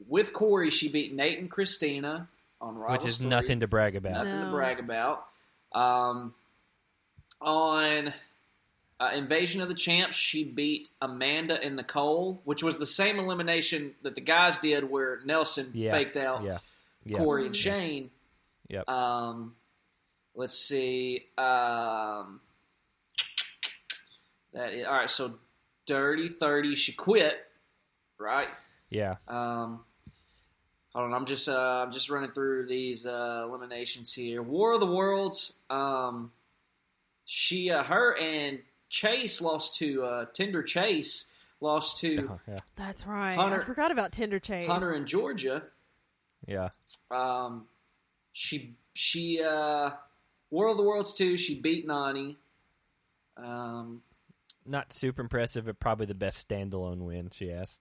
with Corey. She beat Nate and Christina on Rivals, which is 3. nothing to brag about. Nothing to brag about. On Invasion of the Champs, she beat Amanda and Nicole, which was the same elimination that the guys did where Nelson faked out Corey and Shane. Yep. Let's see. All right, so Dirty 30, she quit, right? Yeah. Hold on, I'm just running through these eliminations here. War of the Worlds. Her and Chase lost to Tender Chase lost to That's right. Hunter, I forgot about Tender Chase. Hunter in Georgia. Yeah. She World of the Worlds 2, she beat Nani. Not super impressive, but probably the best standalone win she has.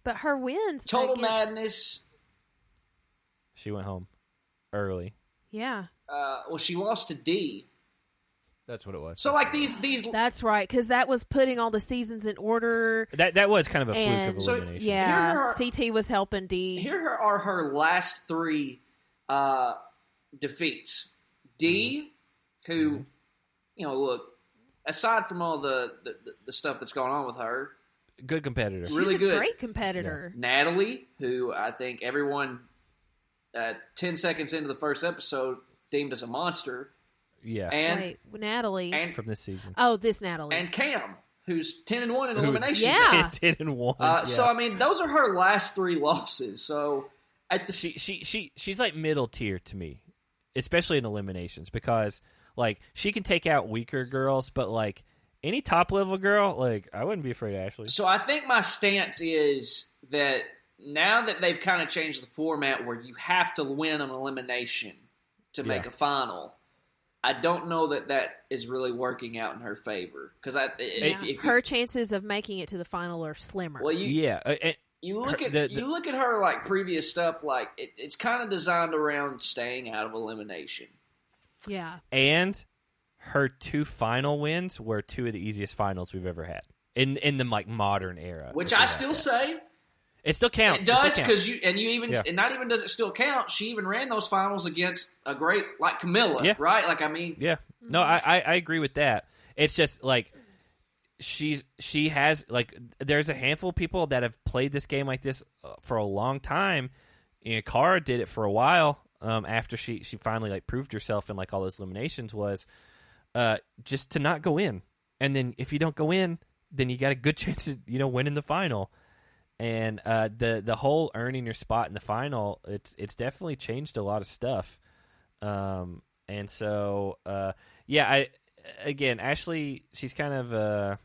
But her wins. Total Madness. She went home early. Yeah. Well, she lost to D. That's what it was. So, like, these... That's right, because that was putting all the seasons in order. That was kind of a fluke of elimination. Yeah, CT was helping D. Here are her last 3 defeats. D, who, look, aside from all the stuff that's going on with her... Good competitor. Really She's good. a great competitor. Yeah. Natalie, who I think everyone 10 seconds into the first episode deemed as a monster. Yeah. And wait, Natalie. And from this season. Oh, this Natalie. And Cam, who's 10-1 in eliminations. Yeah. 10-1. Yeah. So, I mean, those are her last 3 losses. So, at the she's like middle tier to me, especially in eliminations, because, like, she can take out weaker girls, but, like, any top-level girl, like, I wouldn't be afraid of Ashley. So I think my stance is that now that they've kind of changed the format where you have to win an elimination to make a final, I don't know that is really working out in her favor. Because her chances of making it to the final are slimmer. Well, you look at her like previous stuff, like it's kind of designed around staying out of elimination. Yeah, and her 2 final wins were 2 of the easiest finals we've ever had in the like modern era. Which I still say it still counts. It does because and not even does it still count. She even ran those finals against a great like Camilla, right? Like I mean, no, I agree with that. It's just like she has like there's a handful of people that have played this game like this for a long time. Kara did it for a while after she finally like proved herself in like all those eliminations was. Just to not go in, and then if you don't go in, then you got a good chance of winning the final. And the whole earning your spot in the final, it's definitely changed a lot of stuff. And so Ashley, she's kind of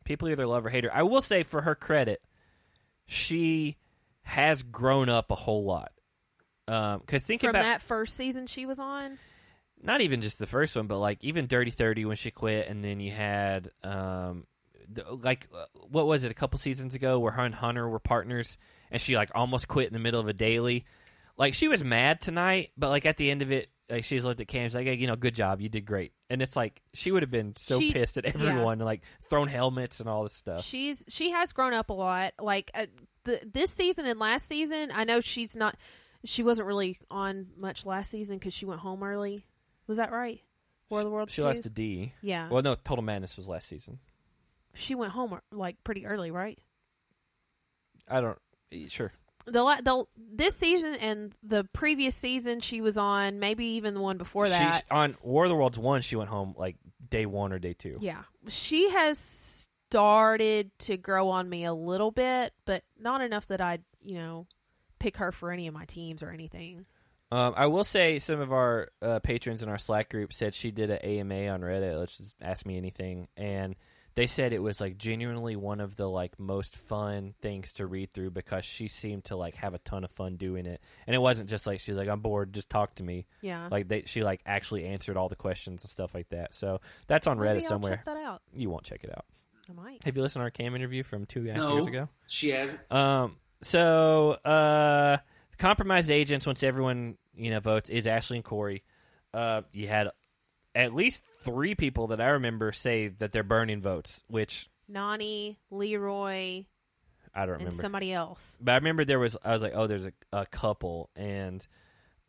people either love or hate her. I will say, for her credit, she has grown up a whole lot. Because from that first season she was on. Not even just the first one, but like even Dirty 30 when she quit, and then you had what was it, a couple seasons ago where her and Hunter were partners, and she like almost quit in the middle of a daily. Like she was mad tonight, but like at the end of it, like she's looked at Cam, she's like, hey, good job, you did great. And it's like she would have been so pissed at everyone, like thrown helmets and all this stuff. She has grown up a lot. Like this season and last season, I know she wasn't really on much last season because she went home early. Was that right? World of the Worlds. She lost to D. Yeah. Well, no, Total Madness was last season. She went home like pretty early, right? Sure. This season and the previous season she was on, maybe even the one before that. On War of the Worlds 1, she went home like day 1 or day 2. Yeah. She has started to grow on me a little bit, but not enough that I'd, pick her for any of my teams or anything. I will say some of our patrons in our Slack group said she did an AMA on Reddit. Let's just ask me anything. And they said it was like genuinely one of the like most fun things to read through because she seemed to like have a ton of fun doing it. And it wasn't just like she's like, I'm bored, just talk to me. Yeah. Like she like actually answered all the questions and stuff like that. So that's on Reddit somewhere. Check that out. You won't check it out. I might. Have you listened to our Cam interview from 2.5 years ago? She hasn't. So compromised agents, once everyone votes, is Ashley and Corey. You had at least 3 people that I remember say that they're burning votes, which Nani, Leroy, I don't remember, and somebody else. But I remember I was like, oh, there's a couple, and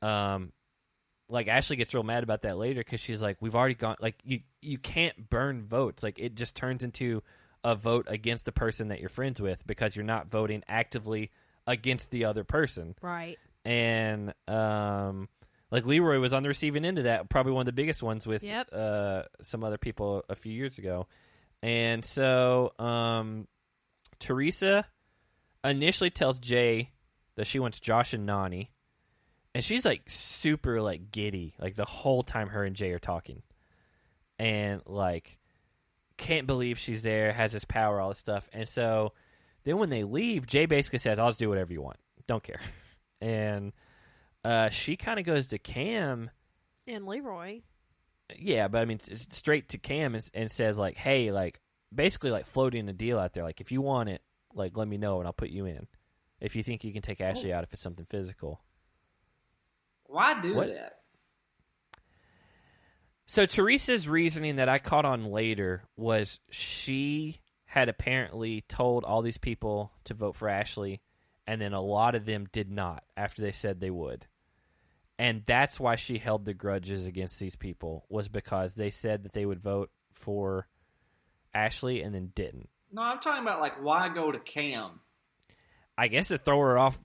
like Ashley gets real mad about that later because she's like, we've already gone, like you can't burn votes, like it just turns into a vote against the person that you're friends with because you're not voting actively against the other person. Right. And like Leroy was on the receiving end of that, probably one of the biggest ones with some other people a few years ago. And so Teresa initially tells Jeyyy that she wants Josh and Nani, and she's like super like giddy like the whole time her and Jeyyy are talking. And like can't believe she's there, has this power, all this stuff. And so then when they leave, Jeyyy basically says, I'll just do whatever you want. Don't care. And she kind of goes to Cam. And Leroy. Yeah, but I mean, straight to Cam and says, like, hey, like, basically, like, floating a deal out there. Like, if you want it, like, let me know and I'll put you in. If you think you can take Ashley out if it's something physical. Why do that? So Teresa's reasoning that I caught on later was she had apparently told all these people to vote for Ashley, and then a lot of them did not after they said they would. And that's why she held the grudges against these people, was because they said that they would vote for Ashley and then didn't. No, I'm talking about, like, why go to Cam? I guess to throw her off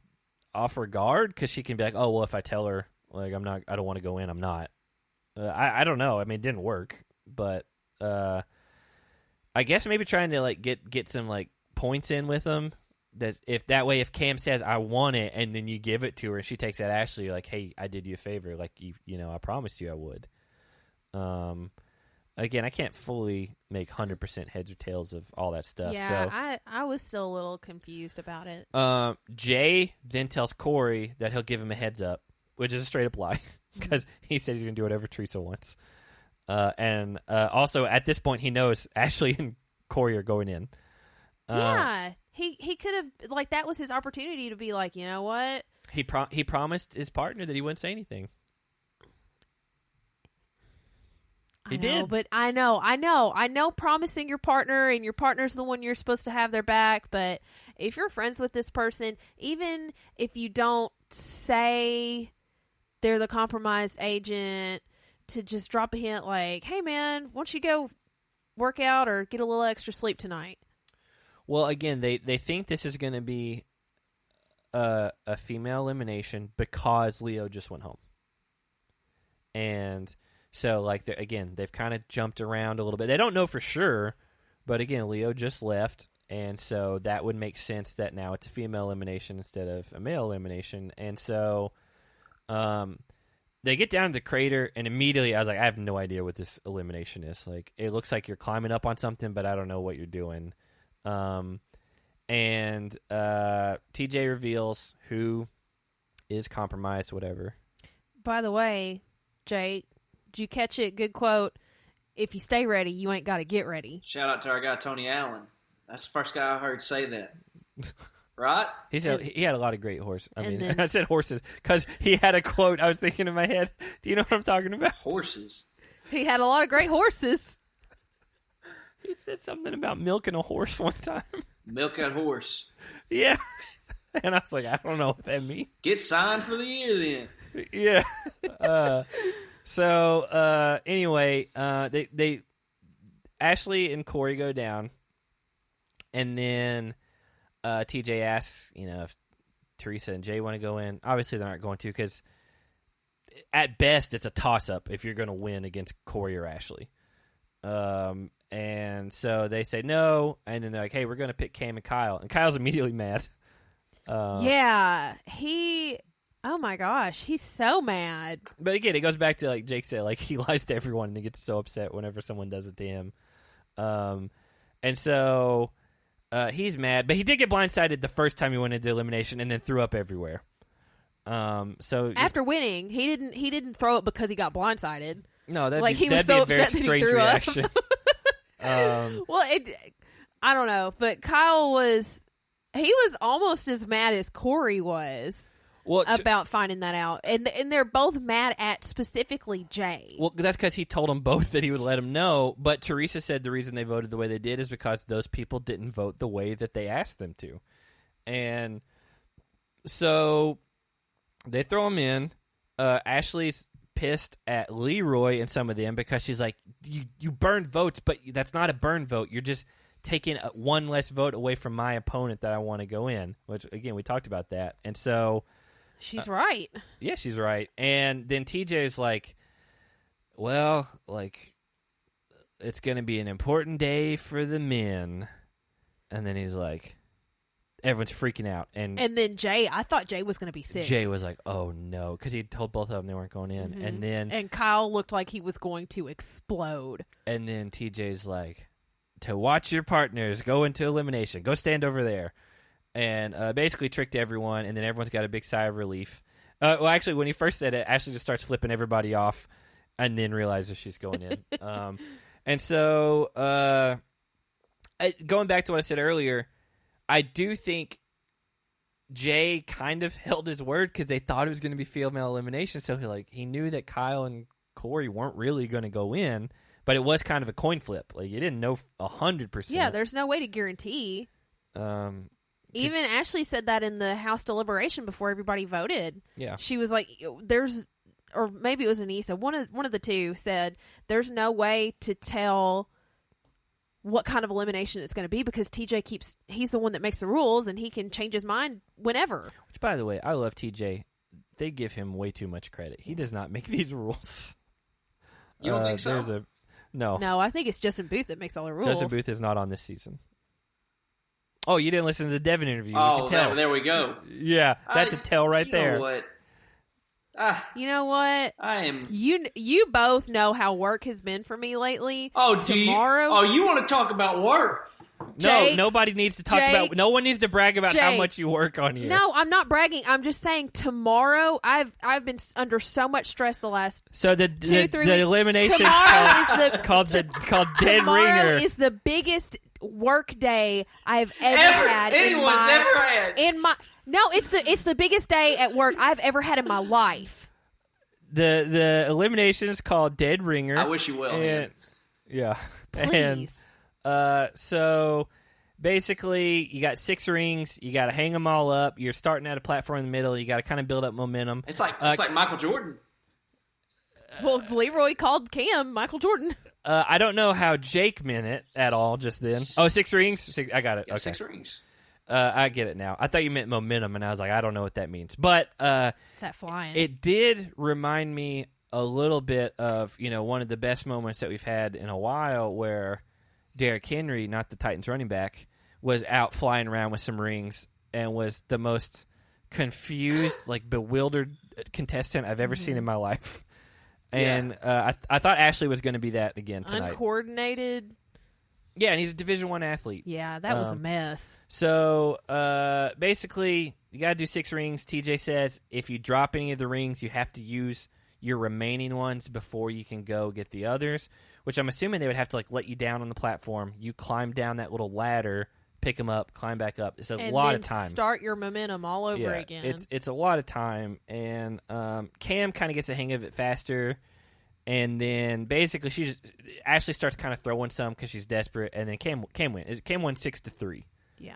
her guard, because she can be like, oh, well, if I tell her, like, I don't want to go in, I'm not. I don't know. I mean, it didn't work, but I guess maybe trying to, like, get some, like, points in with them. That if Cam says I want it and then you give it to her and she takes that Ashley, you're like, hey, I did you a favor, like you know I promised you I would. Again, I can't fully make 100% heads or tails of all that stuff. Yeah, so, I was still a little confused about it. Jeyyy then tells Corey that he'll give him a heads up, which is a straight up lie because he said he's gonna do whatever Teresa wants. And also at this point he knows Ashley and Corey are going in. Yeah. He could have, like, that was his opportunity to be like, you know what? He promised his partner that he wouldn't say anything. He did. But I know promising your partner and your partner's the one you're supposed to have their back, but if you're friends with this person, even if you don't say they're the compromised agent, to just drop a hint like, hey man, why don't you go work out or get a little extra sleep tonight? Well, again, they think this is going to be a female elimination because Leo just went home. And so, like, they've kind of jumped around a little bit. They don't know for sure, but again, Leo just left, and so that would make sense that now it's a female elimination instead of a male elimination. And so they get down to the crater, and immediately I was like, I have no idea what this elimination is. Like, it looks like you're climbing up on something, but I don't know what you're doing. And TJ reveals who is compromised, whatever. By the way, Jake, did you catch it? Good quote. If you stay ready, you ain't got to get ready. Shout out to our guy, Tony Allen. That's the first guy I heard say that. Right? He had a lot of great horses. I mean, I said horses because he had a quote I was thinking in my head. Do you know what I'm talking about? Horses. He had a lot of great horses. He said something about milking a horse one time. Milk that horse. Yeah. And I was like, I don't know what that means. Get signed for the year then. Yeah. So anyway, they Ashley and Corey go down, and then TJ asks, if Teresa and Jeyyy want to go in. Obviously, they're not going to because at best it's a toss-up if you're going to win against Corey or Ashley. And so they say no, and then they're like, hey, we're going to pick Cam and Kyle. And Kyle's immediately mad. Yeah, oh my gosh, he's so mad. But again, it goes back to, like Jake said, like, he lies to everyone and he gets so upset whenever someone does it to him. And so he's mad, but he did get blindsided the first time he went into elimination and then threw up everywhere. So after winning, he didn't throw it because he got blindsided. No, that'd like be, he was that'd so be a very upset that he strange threw reaction. Up. Well, I don't know, but Kyle was almost as mad as Corey was about finding that out, and they're both mad at specifically Jeyyy. Well, that's because he told them both that he would let them know. But Teresa said the reason they voted the way they did is because those people didn't vote the way that they asked them to, and so they throw him in. Ashley's pissed at Leroy and some of them because she's like, you burned votes, but that's not a burn vote. You're just taking one less vote away from my opponent that I want to go in, which, again, we talked about that. And so she's right. Yeah, she's right. And then TJ's like, well, like, it's going to be an important day for the men. And then he's like, everyone's freaking out. And then Jeyyy, I thought Jeyyy was going to be sick. Jeyyy was like, oh no, because he told both of them they weren't going in. Mm-hmm. And Kyle looked like he was going to explode. And then TJ's like, to watch your partners go into elimination. Go stand over there. And basically tricked everyone, and then everyone's got a big sigh of relief. Well, actually, when he first said it, Ashley just starts flipping everybody off and then realizes she's going in. And so, going back to what I said earlier, I do think Jeyyy kind of held his word because they thought it was going to be female elimination. So he knew that Kyle and Corey weren't really going to go in, but it was kind of a coin flip. Like, you didn't know 100%. Yeah, there's no way to guarantee. Even Ashley said that in the House deliberation before everybody voted. Yeah. She was like, or maybe it was Anissa, one of the two said, there's no way to tell what kind of elimination it's going to be because TJ he's the one that makes the rules and he can change his mind whenever. Which, by the way, I love TJ. They give him way too much credit. He does not make these rules. You don't think so? No. No, I think it's Justin Booth that makes all the rules. Justin Booth is not on this season. Oh, you didn't listen to the Devin interview. Oh, you can tell. There we go. Yeah, that's a tell right there. You know what? I am. You both know how work has been for me lately. Oh, tomorrow. You want to talk about work? Jake, no, nobody needs to talk about. No one needs to brag about Jake, how much you work on here. No, I'm not bragging. I'm just saying tomorrow. I've been under so much stress the last. So the elimination called Dead Ringer. Tomorrow is the biggest work day I've ever had. No, it's the biggest day at work I've ever had in my life. The elimination is called Dead Ringer. I wish you will. Yeah. Please. And so basically you got 6 rings, you got to hang them all up. You're starting at a platform in the middle. You got to kind of build up momentum. It's like Michael Jordan. Well, Leroy called Cam Michael Jordan. I don't know how Jake meant it at all just then. Oh, 6 rings? I got it. Yeah, okay. 6 rings. I get it now. I thought you meant momentum, and I was like, I don't know what that means. But it's that flying. It did remind me a little bit of, one of the best moments that we've had in a while where Derrick Henry, not the Titans running back, was out flying around with some rings and was the most confused, bewildered contestant I've ever seen in my life. And I thought Ashley was going to be that again tonight. Uncoordinated. Yeah, and he's a Division I athlete. Yeah, that was a mess. So basically, you got to do 6 rings. TJ says if you drop any of the rings, you have to use your remaining ones before you can go get the others, which I'm assuming they would have to let you down on the platform. You climb down that little ladder, pick them up, climb back up. It's a lot of time. Start your momentum all over again. It's a lot of time, and Cam kind of gets the hang of it faster. And then basically, Ashley starts kind of throwing some because she's desperate, and then Cam wins. Cam won 6-3. Yeah,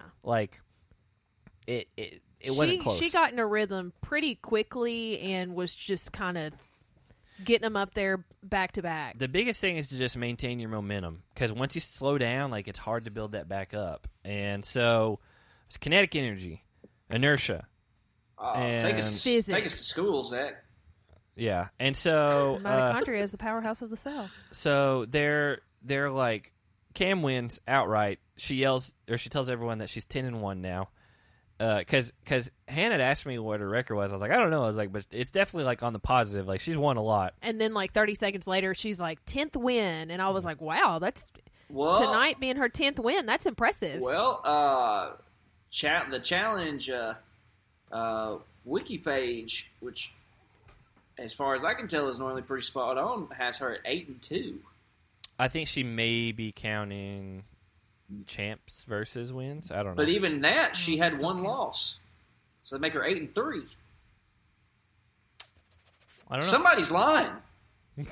it wasn't close. She got in a rhythm pretty quickly and was just kind of getting them up there back to back. The biggest thing is to just maintain your momentum because once you slow down, it's hard to build that back up. And so, it's kinetic energy, inertia, take us to school, Zach. Yeah, and so mitochondria is the powerhouse of the cell. So they're like, Cam wins outright. She tells everyone that she's 10-1 now. Because Hannah had asked me what her record was. I was like, I don't know. I was like, but it's definitely on the positive. She's won a lot. And then 30 seconds later, she's like 10th win, and I was like, wow, that's tonight being her 10th win. That's impressive. Well, the challenge wiki page, which, as far as I can tell, is normally pretty spot on, has her at 8-2. I think she may be counting champs versus wins. I don't know. But even that, she had 1 loss. So they make her 8-3. I don't know. Somebody's lying.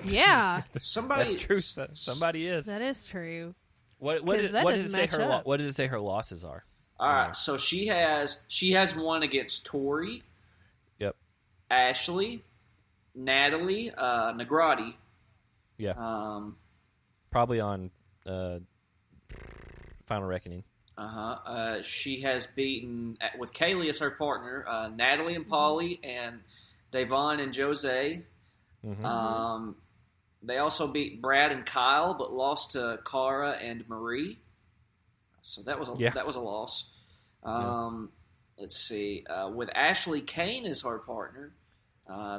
Yeah. That's true. Somebody is. That is true. What does it say her losses are? All right. So she has 1 against Tori. Yep. Ashley. Natalie, Nagrati. Yeah. Probably on Final Reckoning. She has beaten, with Kaylee as her partner, Natalie and Polly, and Davon and Jose. Mm-hmm. They also beat Brad and Kyle, but lost to Cara and Marie. So that was a loss. Let's see. With Ashley Kane as her partner,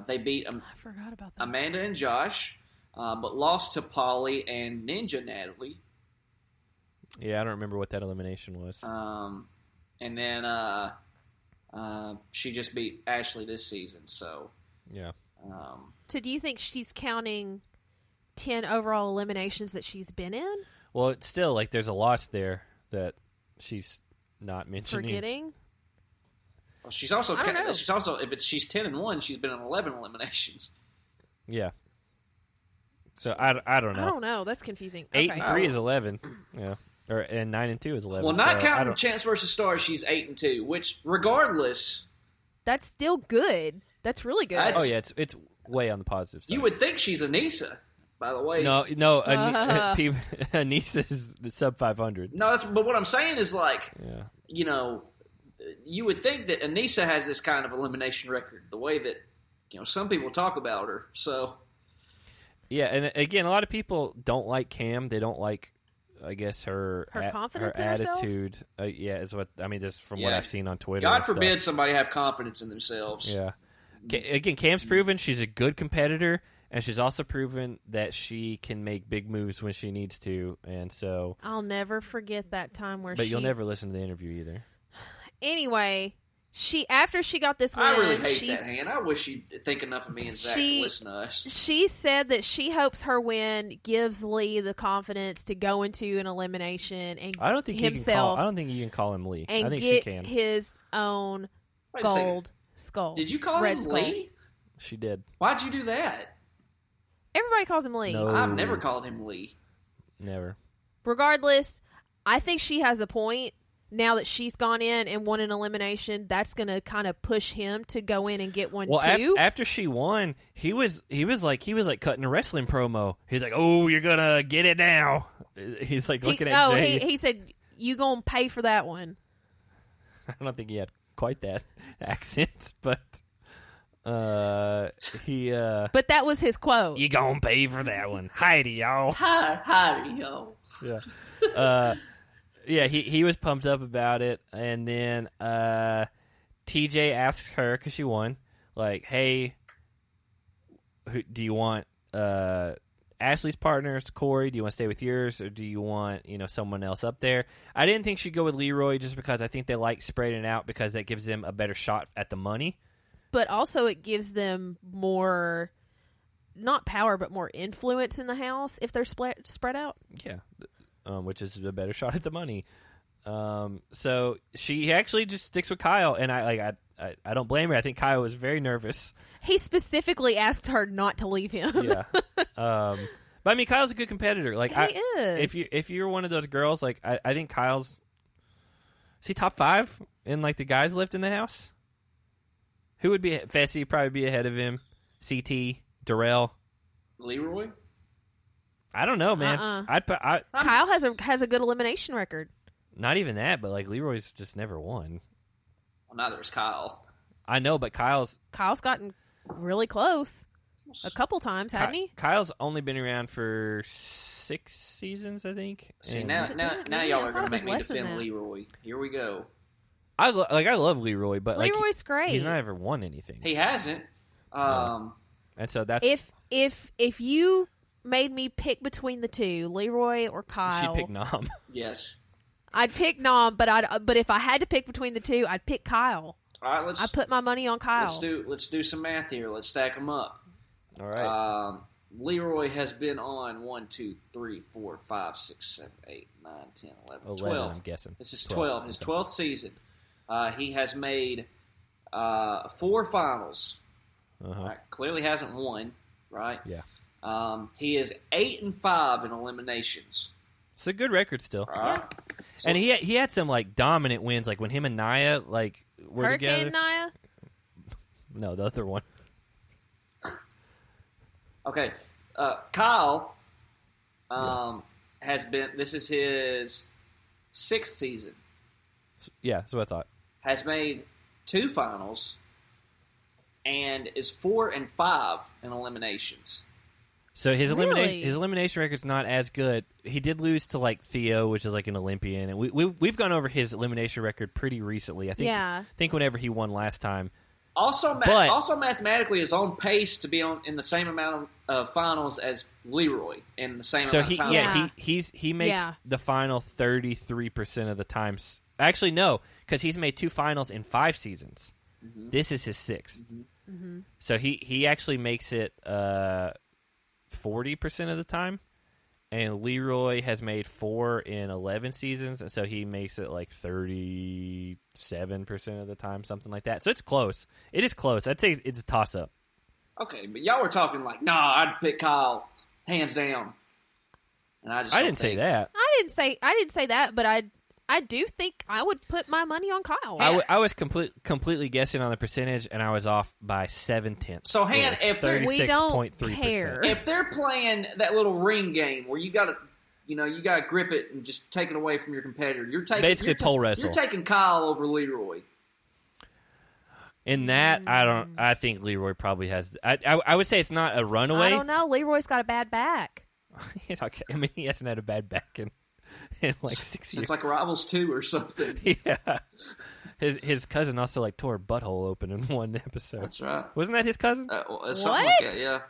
they beat I forgot about that. Amanda and Josh, but lost to Polly and Ninja Natalie. Yeah, I don't remember what that elimination was. And then she just beat Ashley this season. So yeah. So do you think she's counting 10 overall eliminations that she's been in? Well, it's still like there's a loss there that she's not mentioning. Forgetting? Well, she's also I don't know. she's 10-1, she's been in 11 eliminations. Yeah. So I don't know. I don't know. That's confusing. 8-3 is 11. Yeah. And 9-2 is 11. Well, not counting Chance versus Stars, she's 8-2. Which, regardless, that's still good. That's really good. Oh yeah, it's way on the positive side. You would think she's Anissa, by the way. No, Anissa is sub 500. No, but what I'm saying is like, yeah. You know, you would think that Anissa has this kind of elimination record, the way that some people talk about her. So, yeah, and again, a lot of people don't like Cam. They don't like, I guess, her confidence her in attitude. Is what I mean. Just from what I've seen on Twitter. God forbid somebody have confidence in themselves. Yeah. Again, Cam's proven she's a good competitor, and she's also proven that she can make big moves when she needs to. And so, I'll never forget that time where. But you'll never listen to the interview either. Anyway, after she got this win, I really hate that hand. I wish she'd think enough of me and Zach to listen to us. She said that she hopes her win gives Lee the confidence to go into an elimination and I don't think himself. I don't think you can call him Lee. And I think get she can. his own gold skull. Did you call him Lee? She did. Why'd you do that? Everybody calls him Lee. No. I've never called him Lee. Never. Regardless, I think she has a point. Now that she's gone in and won an elimination, that's going to kind of push him to go in and get one too. After she won, he was like cutting a wrestling promo. He's like, "Oh, you're gonna get it now." He's like looking at Jeyyy. He said, "You gonna pay for that one?" I don't think he had quite that accent, but he. But that was his quote. You gonna pay for that one, Heidi, y'all. Heidi, y'all. Yeah. Yeah, he was pumped up about it, and then TJ asks her, because she won, like, hey, do you want Ashley's partners, Corey? Do you want to stay with yours, or do you want someone else up there? I didn't think she'd go with Leroy just because I think they like spreading it out because that gives them a better shot at the money. But also it gives them more, not power, but more influence in the house if they're spread out. Yeah. Which is a better shot at the money. So she actually just sticks with Kyle, and I don't blame her. I think Kyle was very nervous. He specifically asked her not to leave him. Yeah. But I mean, Kyle's a good competitor. Like he is. If you're one of those girls, like I think Kyle's. Is he top 5 in like the guys left in the house? Who would be Fessy? Probably be ahead of him. CT, Darrell, Leroy. I don't know, man. Kyle has a good elimination record. Not even that, but like Leroy's just never won. Well, neither is Kyle. I know, but Kyle's gotten really close a couple times, hasn't he? Kyle's only been around for 6 seasons, I think. See, now y'all are going to make me defend Leroy. Here we go. I love Leroy, but Leroy's great. He's not ever won anything. He hasn't. And so that's if you made me pick between the two, Leroy or Kyle. She'd pick Nom. Yes. I'd pick Nom, but if I had to pick between the two, I'd pick Kyle. All right, I put my money on Kyle. Let's do some math here. Let's stack them up. All right. Leroy has been on 1, 2, 3, 4, 5, 6, 7, 8, 9, 10, 11, 12. I'm guessing. This is 12. His 12th season. He has made 4 finals. Right, clearly hasn't won, right? Yeah. He is 8-5 in eliminations. It's a good record still. Yeah. So, and he had some like dominant wins, like when him and Nia like were Hurricane together. Nia? No, the other one. Okay, Kyle has been. This is his 6th season. Yeah, that's what I thought. Has made 2 finals and is 4-5 in eliminations. So his Really? elimination record's not as good. He did lose to like Theo, which is like an Olympian, and we've gone over his elimination record pretty recently. I think. Yeah. I think whenever he won last time. Also mathematically is on pace to be in the same amount of finals as Leroy in the same amount of time. He makes the final 33% of the times. Actually, no, because he's made 2 finals in 5 seasons. Mm-hmm. This is his 6th. Mm-hmm. Mm-hmm. So he actually makes it 40% of the time. And Leroy has made 4 in 11 seasons, and so he makes it like 37% of the time, something like that. So it's close. It is close. I'd say it's a toss-up. Okay, but y'all were talking like, nah, I'd pick Kyle hands down. And I didn't say that. I didn't say that, but I do think I would put my money on Kyle. I was completely guessing on the percentage, and I was off by 7/10. So, Han, if we don't care. If they're playing that little ring game where you gotta grip it and just take it away from your competitor, you're taking pole wrestle. You're taking Kyle over Leroy. In that, I think Leroy probably has. I would say it's not a runaway. I don't know. Leroy's got a bad back. He's okay. I mean, he hasn't had a bad back in like 6 years. It's like Rivals 2 or something. Yeah. His cousin also like tore a butthole open in one episode. That's right. Wasn't that his cousin? Something like that, yeah.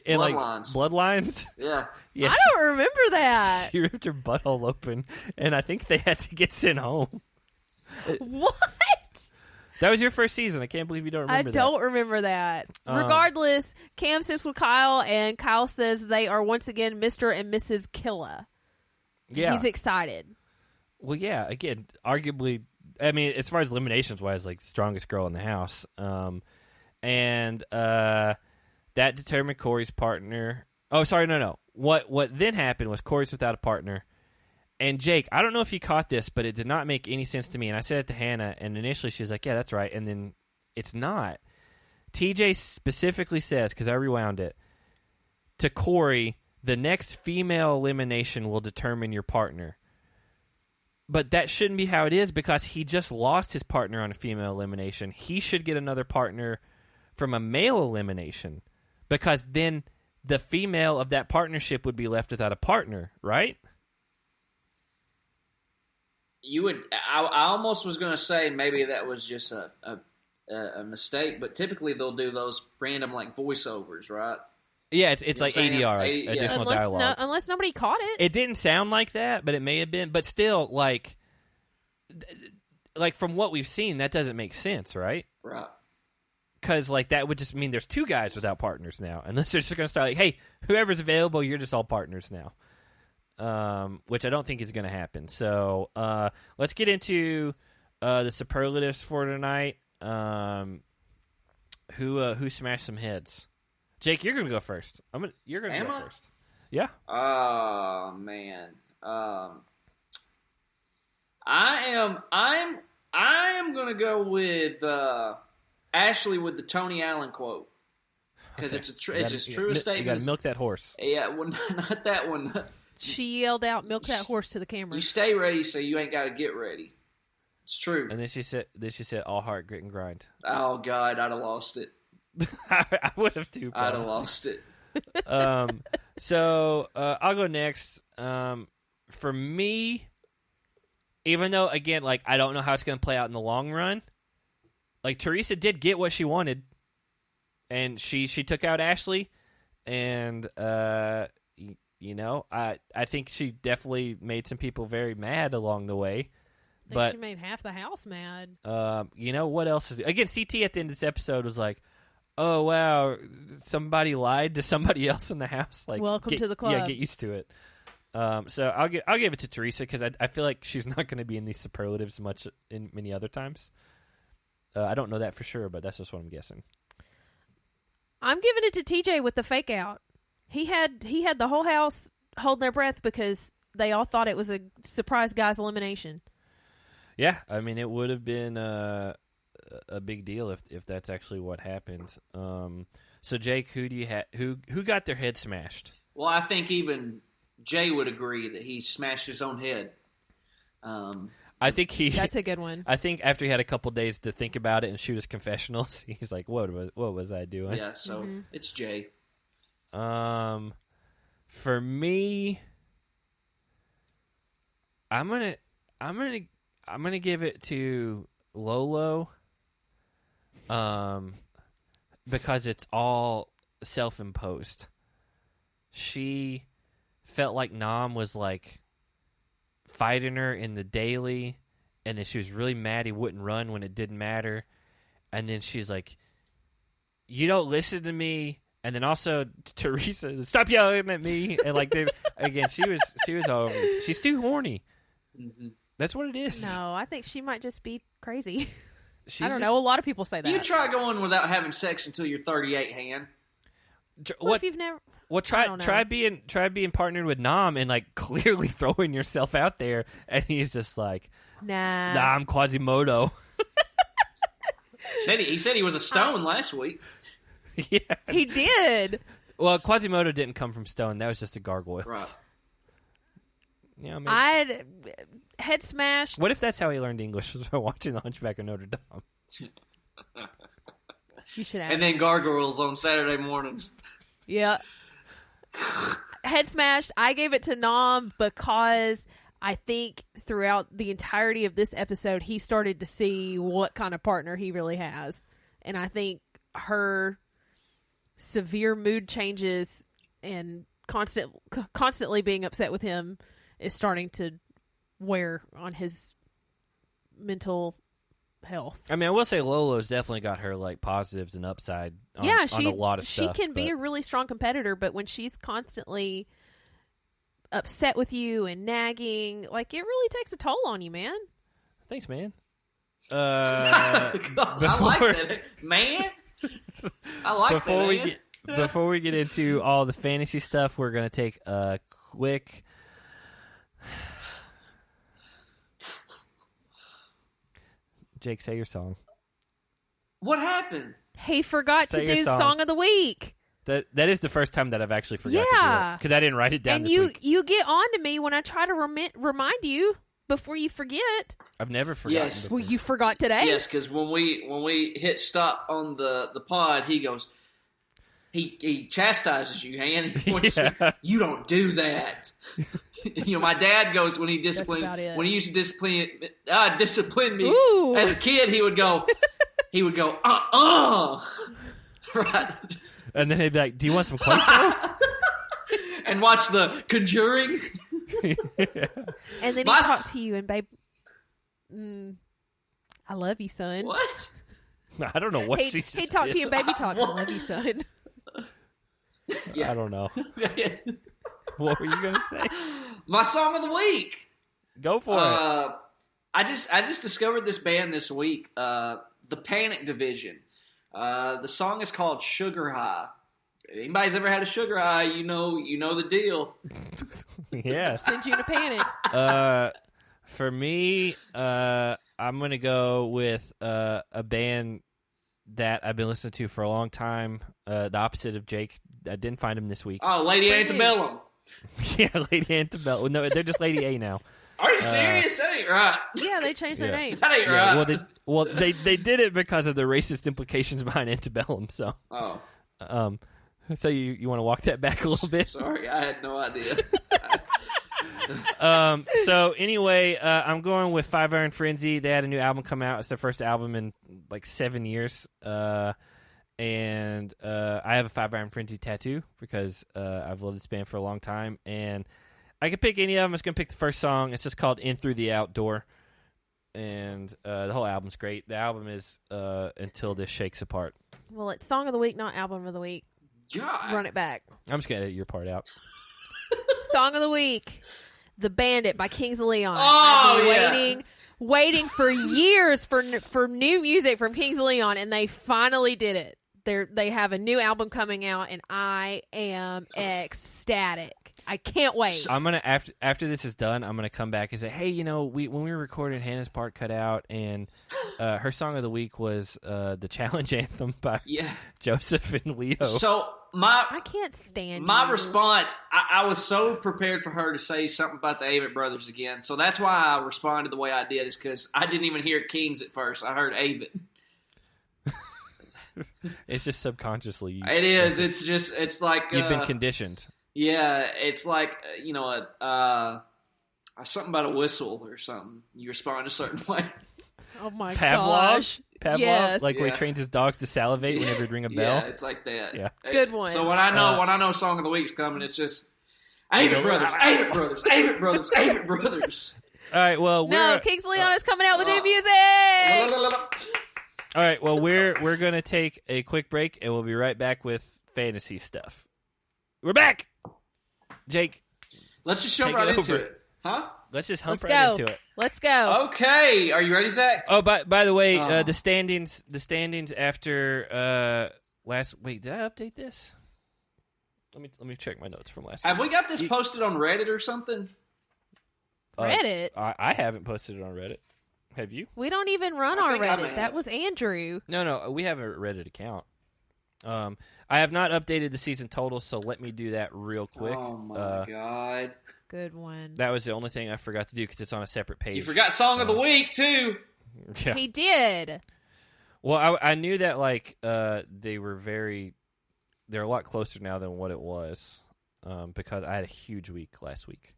In Bloodlines. Like Bloodlines? Yeah. I don't remember that. She ripped her butthole open, and I think they had to get sent home. What? That was your first season. I can't believe you don't remember that. I don't remember that. Regardless, Cam sits with Kyle, and Kyle says they are once again Mr. and Mrs. Killa. Yeah. He's excited. Well, yeah, again, arguably, I mean, as far as eliminations-wise, like, strongest girl in the house. And that determined Corey's partner. Oh, sorry, no. What then happened was Corey's without a partner. And Jake, I don't know if you caught this, but it did not make any sense to me. And I said it to Hannah, and initially she was like, yeah, that's right. And then it's not. TJ specifically says, because I rewound it, to Corey, the next female elimination will determine your partner. But that shouldn't be how it is, because he just lost his partner on a female elimination. He should get another partner from a male elimination, because then the female of that partnership would be left without a partner, right? You would. I almost was going to say maybe that was just a mistake, but typically they'll do those random like voiceovers, right? Yeah, it's like ADR, additional dialogue. Unless nobody caught it. It didn't sound like that, but it may have been. But still, like from what we've seen, that doesn't make sense, right? Right. Because like that would just mean there's 2 guys without partners now, unless they're just going to start like, hey, whoever's available, you're just all partners now. Which I don't think is going to happen. So let's get into the superlatives for tonight. Who smashed some heads? Jake, you're going to go first. You're going to go first. Yeah. Oh man. I am going to go with Ashley with the Tony Allen quote, because it's his truest statement. You got to milk that horse. Yeah, well, not that one. She yelled out, "Milk that horse" to the camera. You stay ready, so you ain't got to get ready. It's true. And then she said, "All heart, grit, and grind." Oh God, I'd have lost it. I would have too. Probably. I'd have lost it. So I'll go next. For me, even though again, like I don't know how it's going to play out in the long run, like Teresa did get what she wanted, and she took out Ashley, and you know, I think she definitely made some people very mad along the way. I think she made half the house mad. You know, what else is... Again, CT at the end of this episode was like, oh, wow, somebody lied to somebody else in the house. Like, welcome to the club. Yeah, get used to it. So I'll give it to Teresa, because I feel like she's not going to be in these superlatives much in many other times. I don't know that for sure, but that's just what I'm guessing. I'm giving it to TJ with the fake out. He had the whole house holding their breath because they all thought it was a surprise guys elimination. Yeah, I mean, it would have been a big deal if that's actually what happened. So Jake, who do you who got their head smashed? Well, I think even Jeyyy would agree that he smashed his own head. I think that's a good one. I think after he had a couple days to think about it and shoot his confessionals, he's like, what was I doing? Yeah, so it's Jeyyy. For me, I'm gonna give it to Lolo, because it's all self-imposed. she felt like Nam was like fighting her in the daily, and then she was really mad he wouldn't run when it didn't matter, and then she's like, "You don't listen to me." And then also Teresa, "Stop yelling at me!" And like again, she was over. She's too horny. Mm-hmm. That's what it is. No, I think she might just be crazy. She's I don't know. A lot of people say that. You try going without having sex until you're 38, Han. What if you've never? Well, try being partnered with Nam and like clearly throwing yourself out there, and he's just like, Nah, I'm Quasimodo. He said he was a stone last week. Yeah, he did. Well, Quasimodo didn't come from stone. That was just a gargoyle. Right. Yeah, maybe. I'd head smashed. What if that's how he learned English, was by watching The Hunchback of Notre Dame? You should ask. And then gargoyles on Saturday mornings. Yeah. Head smashed. I gave it to Nam because I think throughout the entirety of this episode, he started to see what kind of partner he really has. And I think her severe mood changes and constantly being upset with him is starting to wear on his mental health. I mean, I will say Lolo's definitely got her like positives and upside on, on a lot of stuff. She can be a really strong competitor, but when she's constantly upset with you and nagging, like, it really takes a toll on you, man. Thanks, man. I like that, man. I like that. Before we get into all the fantasy stuff, we're going to take a quick... Jake, say your song. What happened? He forgot Say to do your song of the week. That is the first time that I've actually forgot to do it. Because I didn't write it down and this week. You get on to me when I try to remind you before you forget. I've never forgotten. Yes. Before. Well, you forgot today. Yes, because when we hit stop on the pod, he goes, he chastises you, Han. He points to, you don't do that. My dad goes when he used to discipline me. Ooh. As a kid, he would go, right. And then he'd be like, "Do you want some queso?" And watch The Conjuring. Yeah. And then he talked to you and, babe, I love you, son. What? I don't know what she just he talked did. to you and baby talk. I love you, son. Yeah. I don't know. What were you gonna say? My song of the week. Go for it. I just discovered this band this week. The Panic Division. The song is called Sugar High. If anybody's ever had a sugar high, you know the deal. Yeah. Send you in a panic. For me, I'm gonna go with a band that I've been listening to for a long time. The opposite of Jake. I didn't find him this week. Oh, Lady Antebellum. Yeah, Lady Antebellum. No, they're just Lady A now. Are you serious? That ain't right. Yeah, they changed their name. That ain't right. Well, they did it because of the racist implications behind Antebellum. So, so you want to walk that back a little bit? Sorry, I had no idea. So anyway, I'm going with Five Iron Frenzy. They had a new album come out. It's their first album in like 7 years. And I have a Five Iron Frenzy tattoo because I've loved this band for a long time. And I could pick any of them. I'm just going to pick the first song. It's just called In Through the Outdoor. And the whole album's great. The album is Until This Shakes Apart. Well, it's song of the week, not album of the week. God. Run it back. I'm just going to edit your part out. Song of the week, The Bandit by Kings of Leon. Oh, I've been waiting for years for new music from Kings of Leon, and they finally did it. They have a new album coming out, and I am ecstatic. I can't wait. I'm gonna after this is done, I'm gonna come back and say, hey, when we were recording, Hannah's part cut out, and her song of the week was the Challenge Anthem by Joseph and Leo. So I can't stand my you. response. I was so prepared for her to say something about the Avett Brothers again, so that's why I responded the way I did. Is because I didn't even hear Kings at first. I heard Avett. It's just subconsciously. It is. It's like you've been conditioned. Yeah, it's like something about a whistle or something. You respond a certain way. Oh my Pavlov? gosh! Pavlov? Yes. Like where he trains his dogs to salivate whenever he'd ring a bell? Yeah, it's like that. Yeah. Good one. So when I know Song of the Week's coming, it's just Avett Brothers, Avett Brothers, Avett Brothers, Avett Brothers. All right, well, No, Kings Leon is coming out with new music. all right, well, we're going to take a quick break, and we'll be right back with fantasy stuff. We're back! Jake. Let's just jump right into it. Huh? Let's just hump Let's right go. into it. Let's go. Okay. Are you ready, Zach? Oh, by the way, the standings after last. Wait, did I update this? Let me check my notes from last. Have week. we got this posted on Reddit or something? Reddit? I haven't posted it on Reddit. Have you? We don't even run I our think I Reddit. may That have. was Andrew. No, we have a Reddit account. I have not updated the season total, so let me do that real quick. Oh my god! Good one. That was the only thing I forgot to do because it's on a separate page. You forgot Song of the Week too. Yeah. He did. Well, I knew that they're a lot closer now than what it was because I had a huge week last week.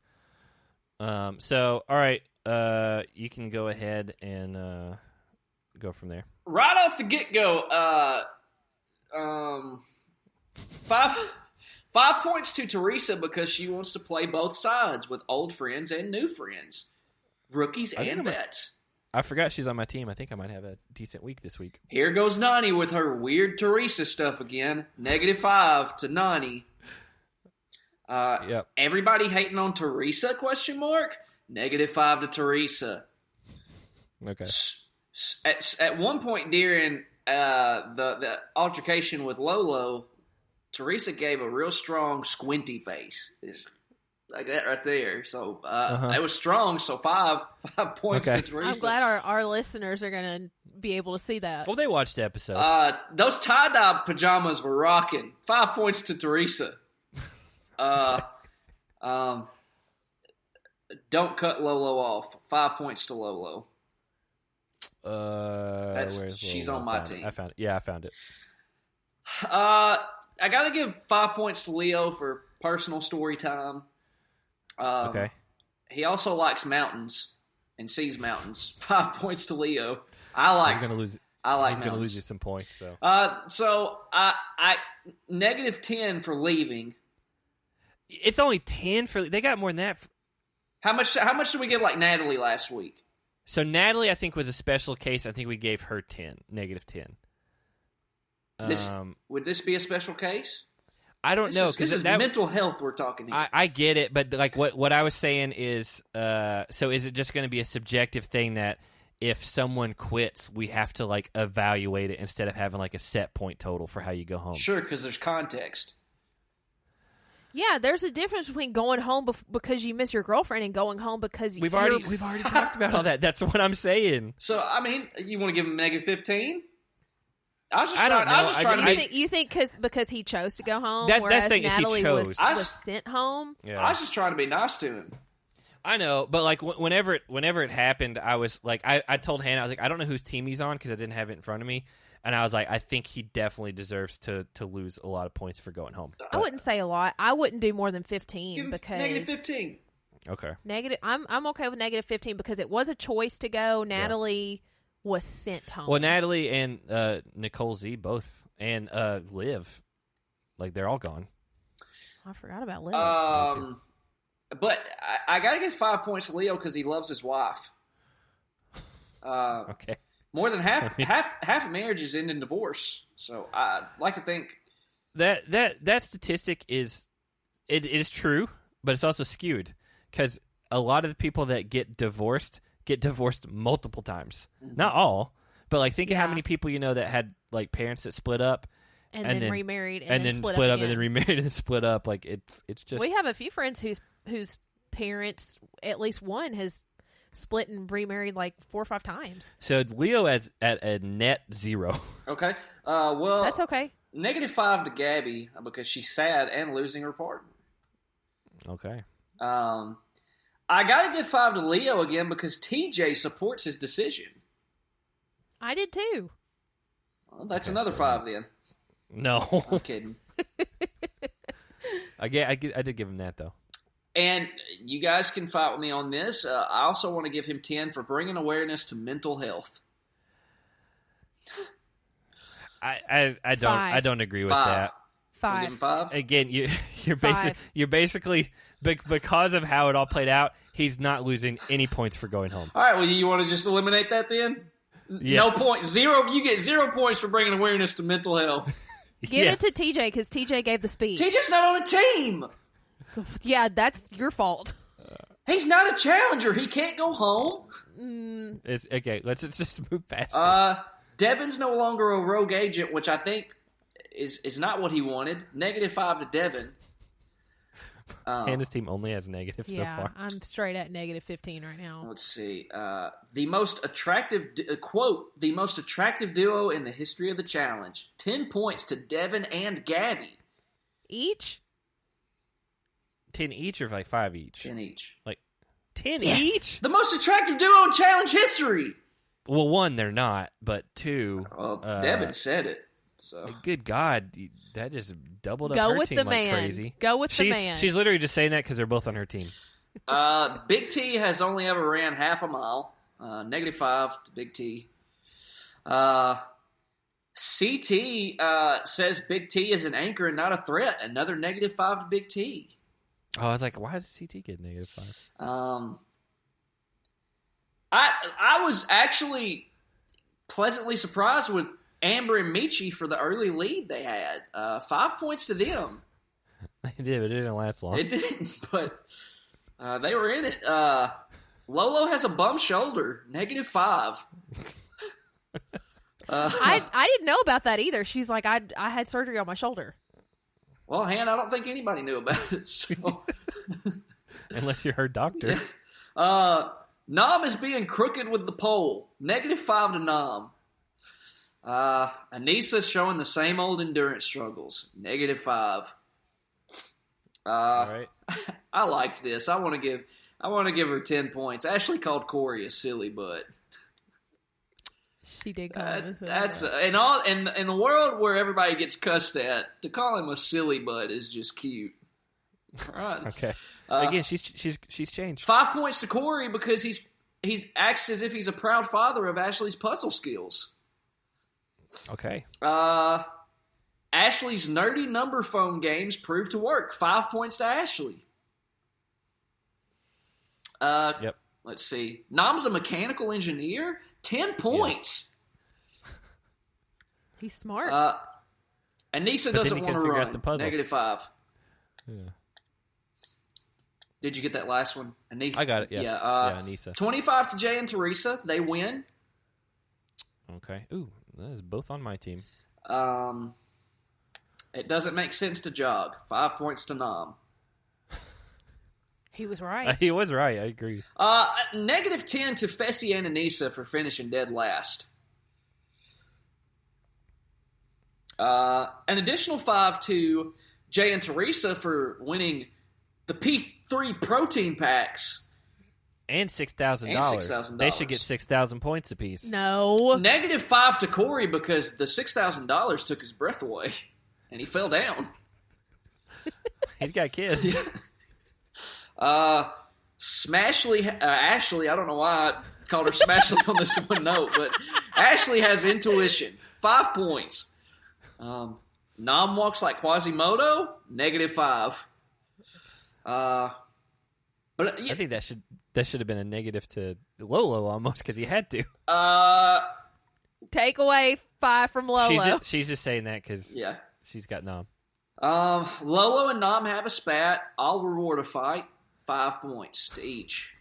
So all right, you can go ahead and go from there. Right off the get go, 5 points to Teresa because she wants to play both sides with old friends and new friends, rookies and vets. I forgot she's on my team. I think I might have a decent week this week. Here goes Nani with her weird Teresa stuff again. -5 to Nani. Yep. Everybody hating on Teresa? -5 to Teresa. Okay. At one point during the altercation with Lolo, Teresa gave a real strong squinty face. It's like that right there. So it was strong. So five points to Teresa. I'm glad our listeners are going to be able to see that. Well, they watched the episode. Those tie-dye pajamas were rocking. 5 points to Teresa. Don't cut Lolo off. 5 points to Lolo. She's on my team. I found it. Yeah, I found it. I gotta give 5 points to Leo for personal story time. Okay. He also likes mountains and sees mountains. 5 points to Leo. I like. He's gonna lose. I like. He's mountains. gonna lose you some points. So. So I -10 for leaving. It's only 10 for. They got more than that. How much did we give like Natalie last week? So Natalie, I think, was a special case. I think we gave her -10. Would this be a special case? I don't know This is mental health we're talking here. I get it, but like what I was saying is, so is it just going to be a subjective thing that if someone quits, we have to like evaluate it instead of having like a set point total for how you go home? Sure, because there's context. Yeah, there's a difference between going home because you miss your girlfriend and going home because we've already talked about all that. That's what I'm saying. So I mean, you want to give him -15? I was just trying trying to. You think because he chose to go home, That's whereas the thing is he Natalie chose. was sent home? Yeah. I was just trying to be nice to him. I know, but like whenever it happened, I was like, I told Hannah, I was like, I don't know whose team he's on because I didn't have it in front of me, and I was like, I think he definitely deserves to lose a lot of points for going home. I wouldn't say a lot. I wouldn't do more than 15 Give him because -15. Okay. Negative. I'm okay with -15 because it was a choice to go. Natalie was sent home. Well, Natalie and Nicole Z both, and Liv, like they're all gone. I forgot about Liv. But I got to give 5 points to Leo because he loves his wife. Okay. More than half of marriages end in divorce. So I like to think that statistic is true, but it's also skewed because a lot of the people that get divorced multiple times. Mm-hmm. Not all, but like think of how many people you know that had like parents that split up and then remarried and then split up and then remarried and split up. Like it's just. We have a few friends whose parents, at least one, has split and remarried like 4 or 5 times. So Leo is at a net 0. Okay. Well, that's okay. -5 to Gabby because she's sad and losing her partner. Okay. I got to give 5 to Leo again because TJ supports his decision. I did too. Well, that's another 5 then. No. I'm kidding. I did give him that though. And you guys can fight with me on this. I also want to give him 10 for bringing awareness to mental health. I don't agree with 5. that. 5. Give him 5? Again, you're basically because of how it all played out, he's not losing any points for going home. All right, well, you want to just eliminate that then? Yes. No point. 0. You get 0 points for bringing awareness to mental health. Give it to TJ because TJ gave the speech. TJ's not on a team. Yeah, that's your fault. He's not a challenger. He can't go home. It's okay. Let's just move past it. Devin's no longer a rogue agent, which I think is not what he wanted. -5 to Devin. Hannah's team only has negative so far. I'm straight at -15 right now. Let's see. The most attractive quote: the most attractive duo in the history of the challenge. 10 points to Devin and Gabby. Each? 10 each or like 5 each? 10 each. Like 10 each? The most attractive duo in challenge history. Well, 1, they're not, but 2. Well, Devin said it. So. Good God, that just doubled up Go her with team the like man. crazy. Go with the man. She's literally just saying that because they're both on her team. Big T has only ever ran half a mile. -5 to Big T. CT says Big T is an anchor and not a threat. Another -5 to Big T. Oh, I was like, why does CT get -5? I was actually pleasantly surprised with Amber and Michi for the early lead they had. 5 points to them. They did, but it didn't last long. It didn't, but they were in it. Lolo has a bum shoulder. -5. I didn't know about that either. She's like, I had surgery on my shoulder. Well, Hannah, I don't think anybody knew about it. So. Unless you're her doctor. Yeah. Nam is being crooked with the pole. -5 to Nam. Anissa's showing the same old endurance struggles. -5. All right. I liked this. I want to give her 10 points. Ashley called Corey a silly butt. She did call him a silly That's butt. in the world where everybody gets cussed at, to call him a silly butt is just cute. All right. Okay. Again, she's changed. 5 points to Corey because he's acts as if he's a proud father of Ashley's puzzle skills. Okay. Ashley's nerdy number phone games proved to work. 5 points to Ashley. Yep. Let's see. Nam's a mechanical engineer. 10 points. He's smart. Anissa But doesn't then he want to can figure out run. the puzzle. -5. Yeah. Did you get that last one? Anissa? I got it. Yeah. Yeah. Anissa. 25 to Jeyyy and Teresa. They win. Okay. Ooh, that is both on my team. It doesn't make sense to jog. 5 points to Nam. He was right. He was right. I agree. -10 to Fessy and Anissa for finishing dead last. An additional 5 to Jeyyy and Teresa for winning the P3 protein packs. And $6,000. $6,000. They should get 6,000 points apiece. No. -5 to Corey because the $6,000 took his breath away and he fell down. He's got kids. Smashly, Ashley, I don't know why I called her Smashly on this one note, but Ashley has intuition. 5 points. Nam walks like Quasimodo. -5. But Uh, I think that should have been a negative to Lolo almost because he had to. Take away 5 from Lolo. She's just saying that because yeah. she's got Nam. Lolo and Nam have a spat. I'll reward a fight. 5 points to each.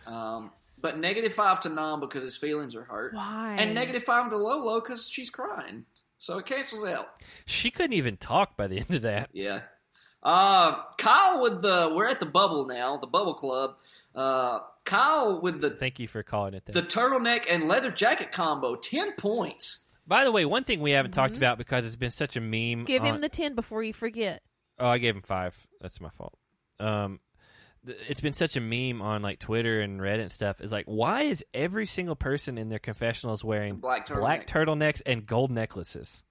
But -5 to Nam because his feelings are hurt. Why? And -5 to Lolo because she's crying. So it cancels out. She couldn't even talk by the end of that. Yeah. Kyle with we're at the bubble now, the bubble club. Kyle with Thank you for calling it that. the turtleneck and leather jacket combo, 10 points. By the way, one thing we haven't talked about because it's been such a meme. Give him the 10 before you forget. Oh, I gave him 5. That's my fault. It's been such a meme on like Twitter and Reddit and stuff. Is like, why is every single person in their confessionals wearing Black turtlenecks and gold necklaces?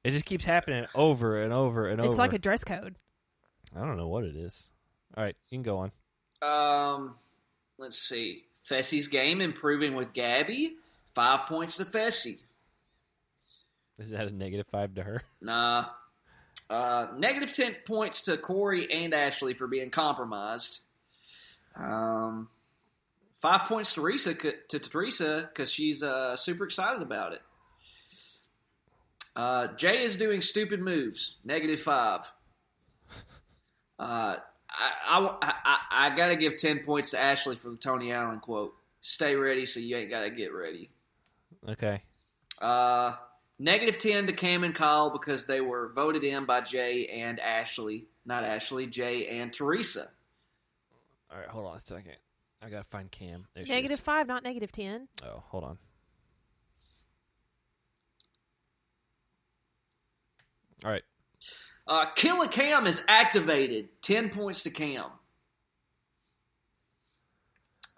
It just keeps happening over and over and over. It's like a dress code. I don't know what it is. All right, you can go on. Let's see. Fessy's game improving with Gabby. 5 points to Fessy. Is that a -5 to her? Nah. -10 points to Corey and Ashley for being compromised. 5 points to Teresa because she's super excited about it. Jeyyy is doing stupid moves. -5. I got to give 10 points to Ashley for the Tony Allen quote. Stay ready so you ain't got to get ready. Okay. -10 to Cam and Kyle because they were voted in by Jeyyy and Ashley. Not Ashley, Jeyyy and Teresa. All right, hold on a second. I got to find Cam. There she is. -5, not -10. Oh, hold on. All right. Killer Cam is activated. 10 points to Cam.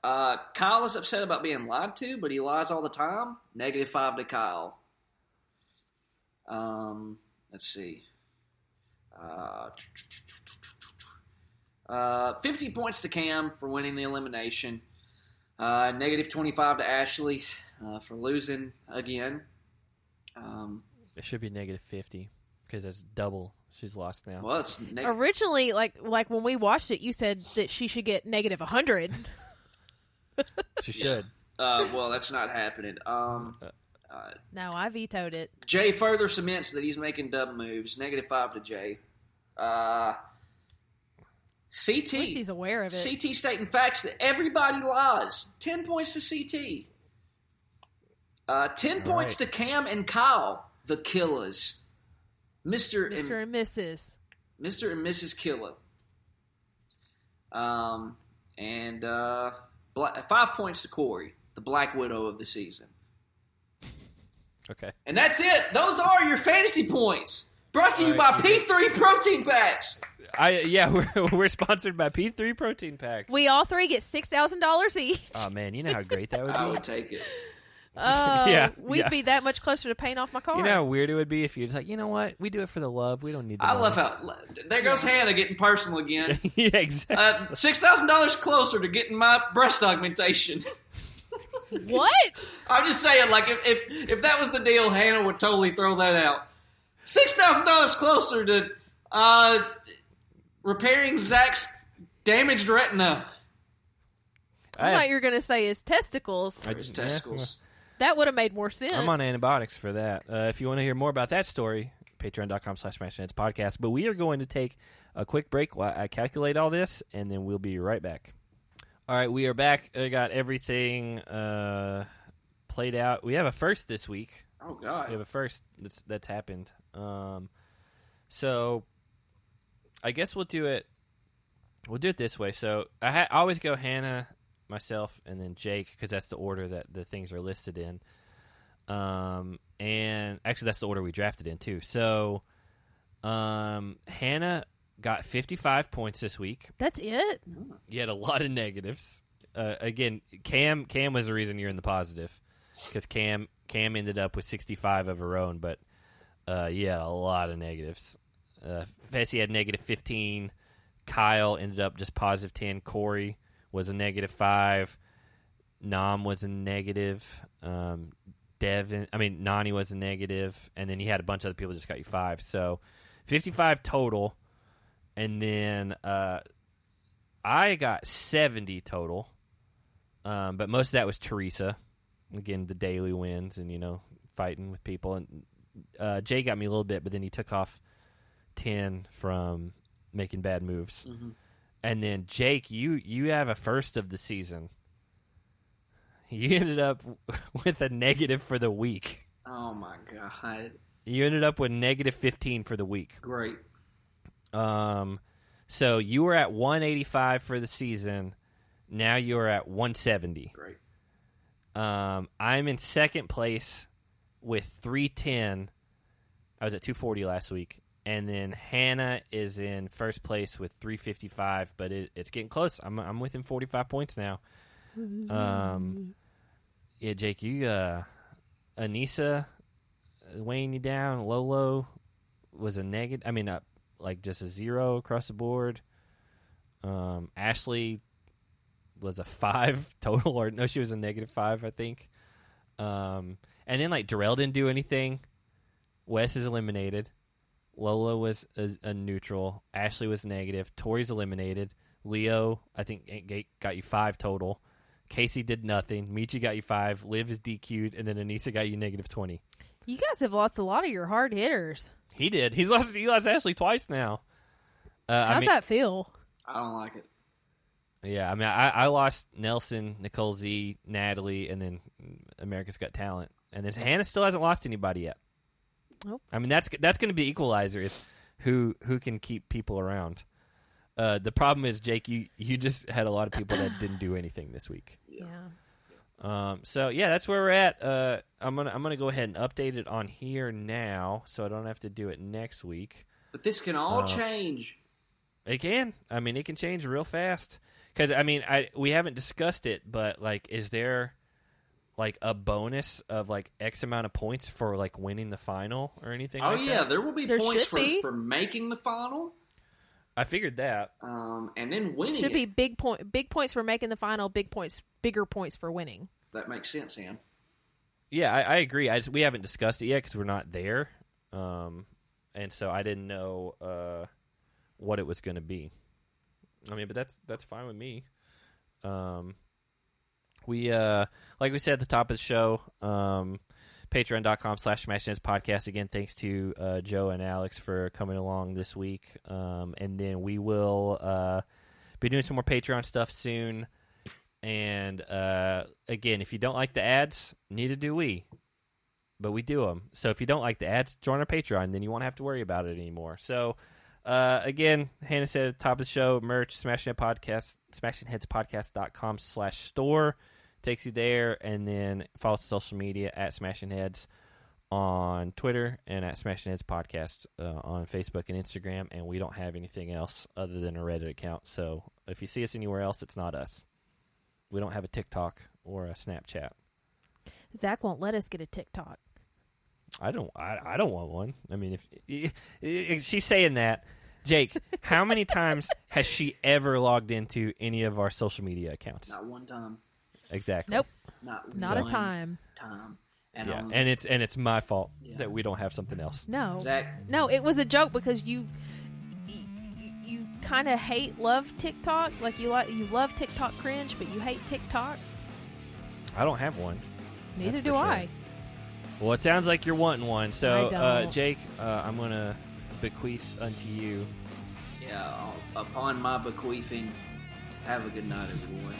Kyle is upset about being lied to, but he lies all the time. -5 to Kyle. Let's see. 50 points to Cam for winning the elimination. -25 to Ashley for losing again. It should be -50 because that's double. She's lost now. Well, it's Originally, like when we watched it, you said that she should get -100. She should. Well, that's not happening. No, I vetoed it. Jeyyy further cements that he's making dumb moves. -5 to Jeyyy. CT. At least he's aware of it. CT stating facts that everybody lies. 10 points to CT. 10 points to Cam and Kyle, the killers. Mr. and Mrs. Mr. and Mrs. Killer. 5 points to Corey, the Black Widow of the season. Okay. And that's it. Those are your fantasy points. Brought to you by P3 Protein Packs. We're sponsored by P3 Protein Packs. We all three get $6,000 each. Oh man, you know how great that would be. I would take it. We'd be that much closer to paying off my car. You know how weird it would be if you're just like, you know what? We do it for the love. We don't need the I money. love how... There goes Hannah getting personal again. Yeah, exactly. $6,000 closer to getting my breast augmentation. What? I'm just saying, like, if that was the deal, Hannah would totally throw that out. $6,000 closer to repairing Zach's damaged retina. I thought you were going to say his testicles. His testicles. That would have made more sense. I'm on antibiotics for that. If you want to hear more about that story, patreon.com/MashNets But we are going to take a quick break while I calculate all this, and then we'll be right back. All right, we are back. I got everything played out. We have a first this week. Oh, God. We have a first that's happened. So I guess we'll do it this way. So I always go Hannah, myself, and then Jake, because that's the order that the things are listed in. And actually, that's the order we drafted in, too. So Hannah got 55 points this week. That's it? You had a lot of negatives. Again, Cam was the reason you're in the positive, because Cam ended up with 65 of her own, but you had a lot of negatives. Fessy had -15. Kyle ended up just +10. Corey was a -5. Nam was a negative. Nani was a negative. And then you had a bunch of other people just got you 5. So 55 total. And then I got 70 total. But most of that was Teresa. Again, the daily wins and, fighting with people. And Jay got me a little bit, but then he took off 10 from making bad moves. Mm-hmm. And then Jake, you have a first of the season. You ended up with a negative for the week. Oh my God! You ended up with -15 for the week. Great. So you were at 185 for the season. Now you are at 170. Great. I'm in second place with 310. I was at 240 last week. And then Hannah is in first place with 355, but it's getting close. I'm within 45 points now. Yeah, Jake, you Anissa weighing you down. Lolo was a negative. I mean, like just a 0 across the board. Ashley was a 5 total, or no, she was a -5, I think. And then like Darrell didn't do anything. Wes is eliminated. Lola was a neutral. Ashley was negative. Tori's eliminated. Leo, I think, got you 5 total. Casey did nothing. Michi got you 5. Liv is DQ'd, and then Anissa got you -20. You guys have lost a lot of your hard hitters. He did. He lost Ashley twice now. How's that feel? I don't like it. Yeah, I mean, I lost Nelson, Nicole Z, Natalie, and then America's Got Talent, and then Hannah still hasn't lost anybody yet. Nope. I mean, that's going to be the equalizer is who can keep people around. The problem is, Jake, you just had a lot of people that didn't do anything this week. Yeah. So yeah, that's where we're at. I'm gonna go ahead and update it on here now, so I don't have to do it next week. But this can all change. It can. I mean, it can change real fast. Because I mean, we haven't discussed it, but like, is there like a bonus of like X amount of points for like winning the final or anything? Oh like yeah, that? there will be points for making the final. I figured that. And then winning should be big points for making the final, bigger points for winning. That makes sense, Ham. Yeah, I agree. We haven't discussed it yet because we're not there, and so I didn't know what it was going to be. I mean, but that's fine with me. We like we said at the top of the show, patreon.com/SmashNetsPodcast. Again, thanks to Joe and Alex for coming along this week. And then we will be doing some more Patreon stuff soon. And again, if you don't like the ads, neither do we. But we do them. So if you don't like the ads, join our Patreon. Then you won't have to worry about it anymore. So again, Hannah said at the top of the show, merch, SmashingHeadsPodcast.com/store. Takes you there, and then follow us on social media at Smashing Heads on Twitter and at Smashing Heads Podcast on Facebook and Instagram. And we don't have anything else other than a Reddit account. So if you see us anywhere else, it's not us. We don't have a TikTok or a Snapchat. Zach won't let us get a TikTok. I don't want one. I mean, if she's saying that, Jake, how many times has she ever logged into any of our social media accounts? Not one time. Exactly. Nope. Not a time. And yeah, and it's my fault that we don't have something else. No. Zach. No, it was a joke because you kind of love TikTok. Like you love TikTok cringe, but you hate TikTok. I don't have one. Neither do I. Sure. Well, it sounds like you're wanting one. So, Jake, I'm going to bequeath unto you. Yeah, upon my bequeathing, have a good night, everyone.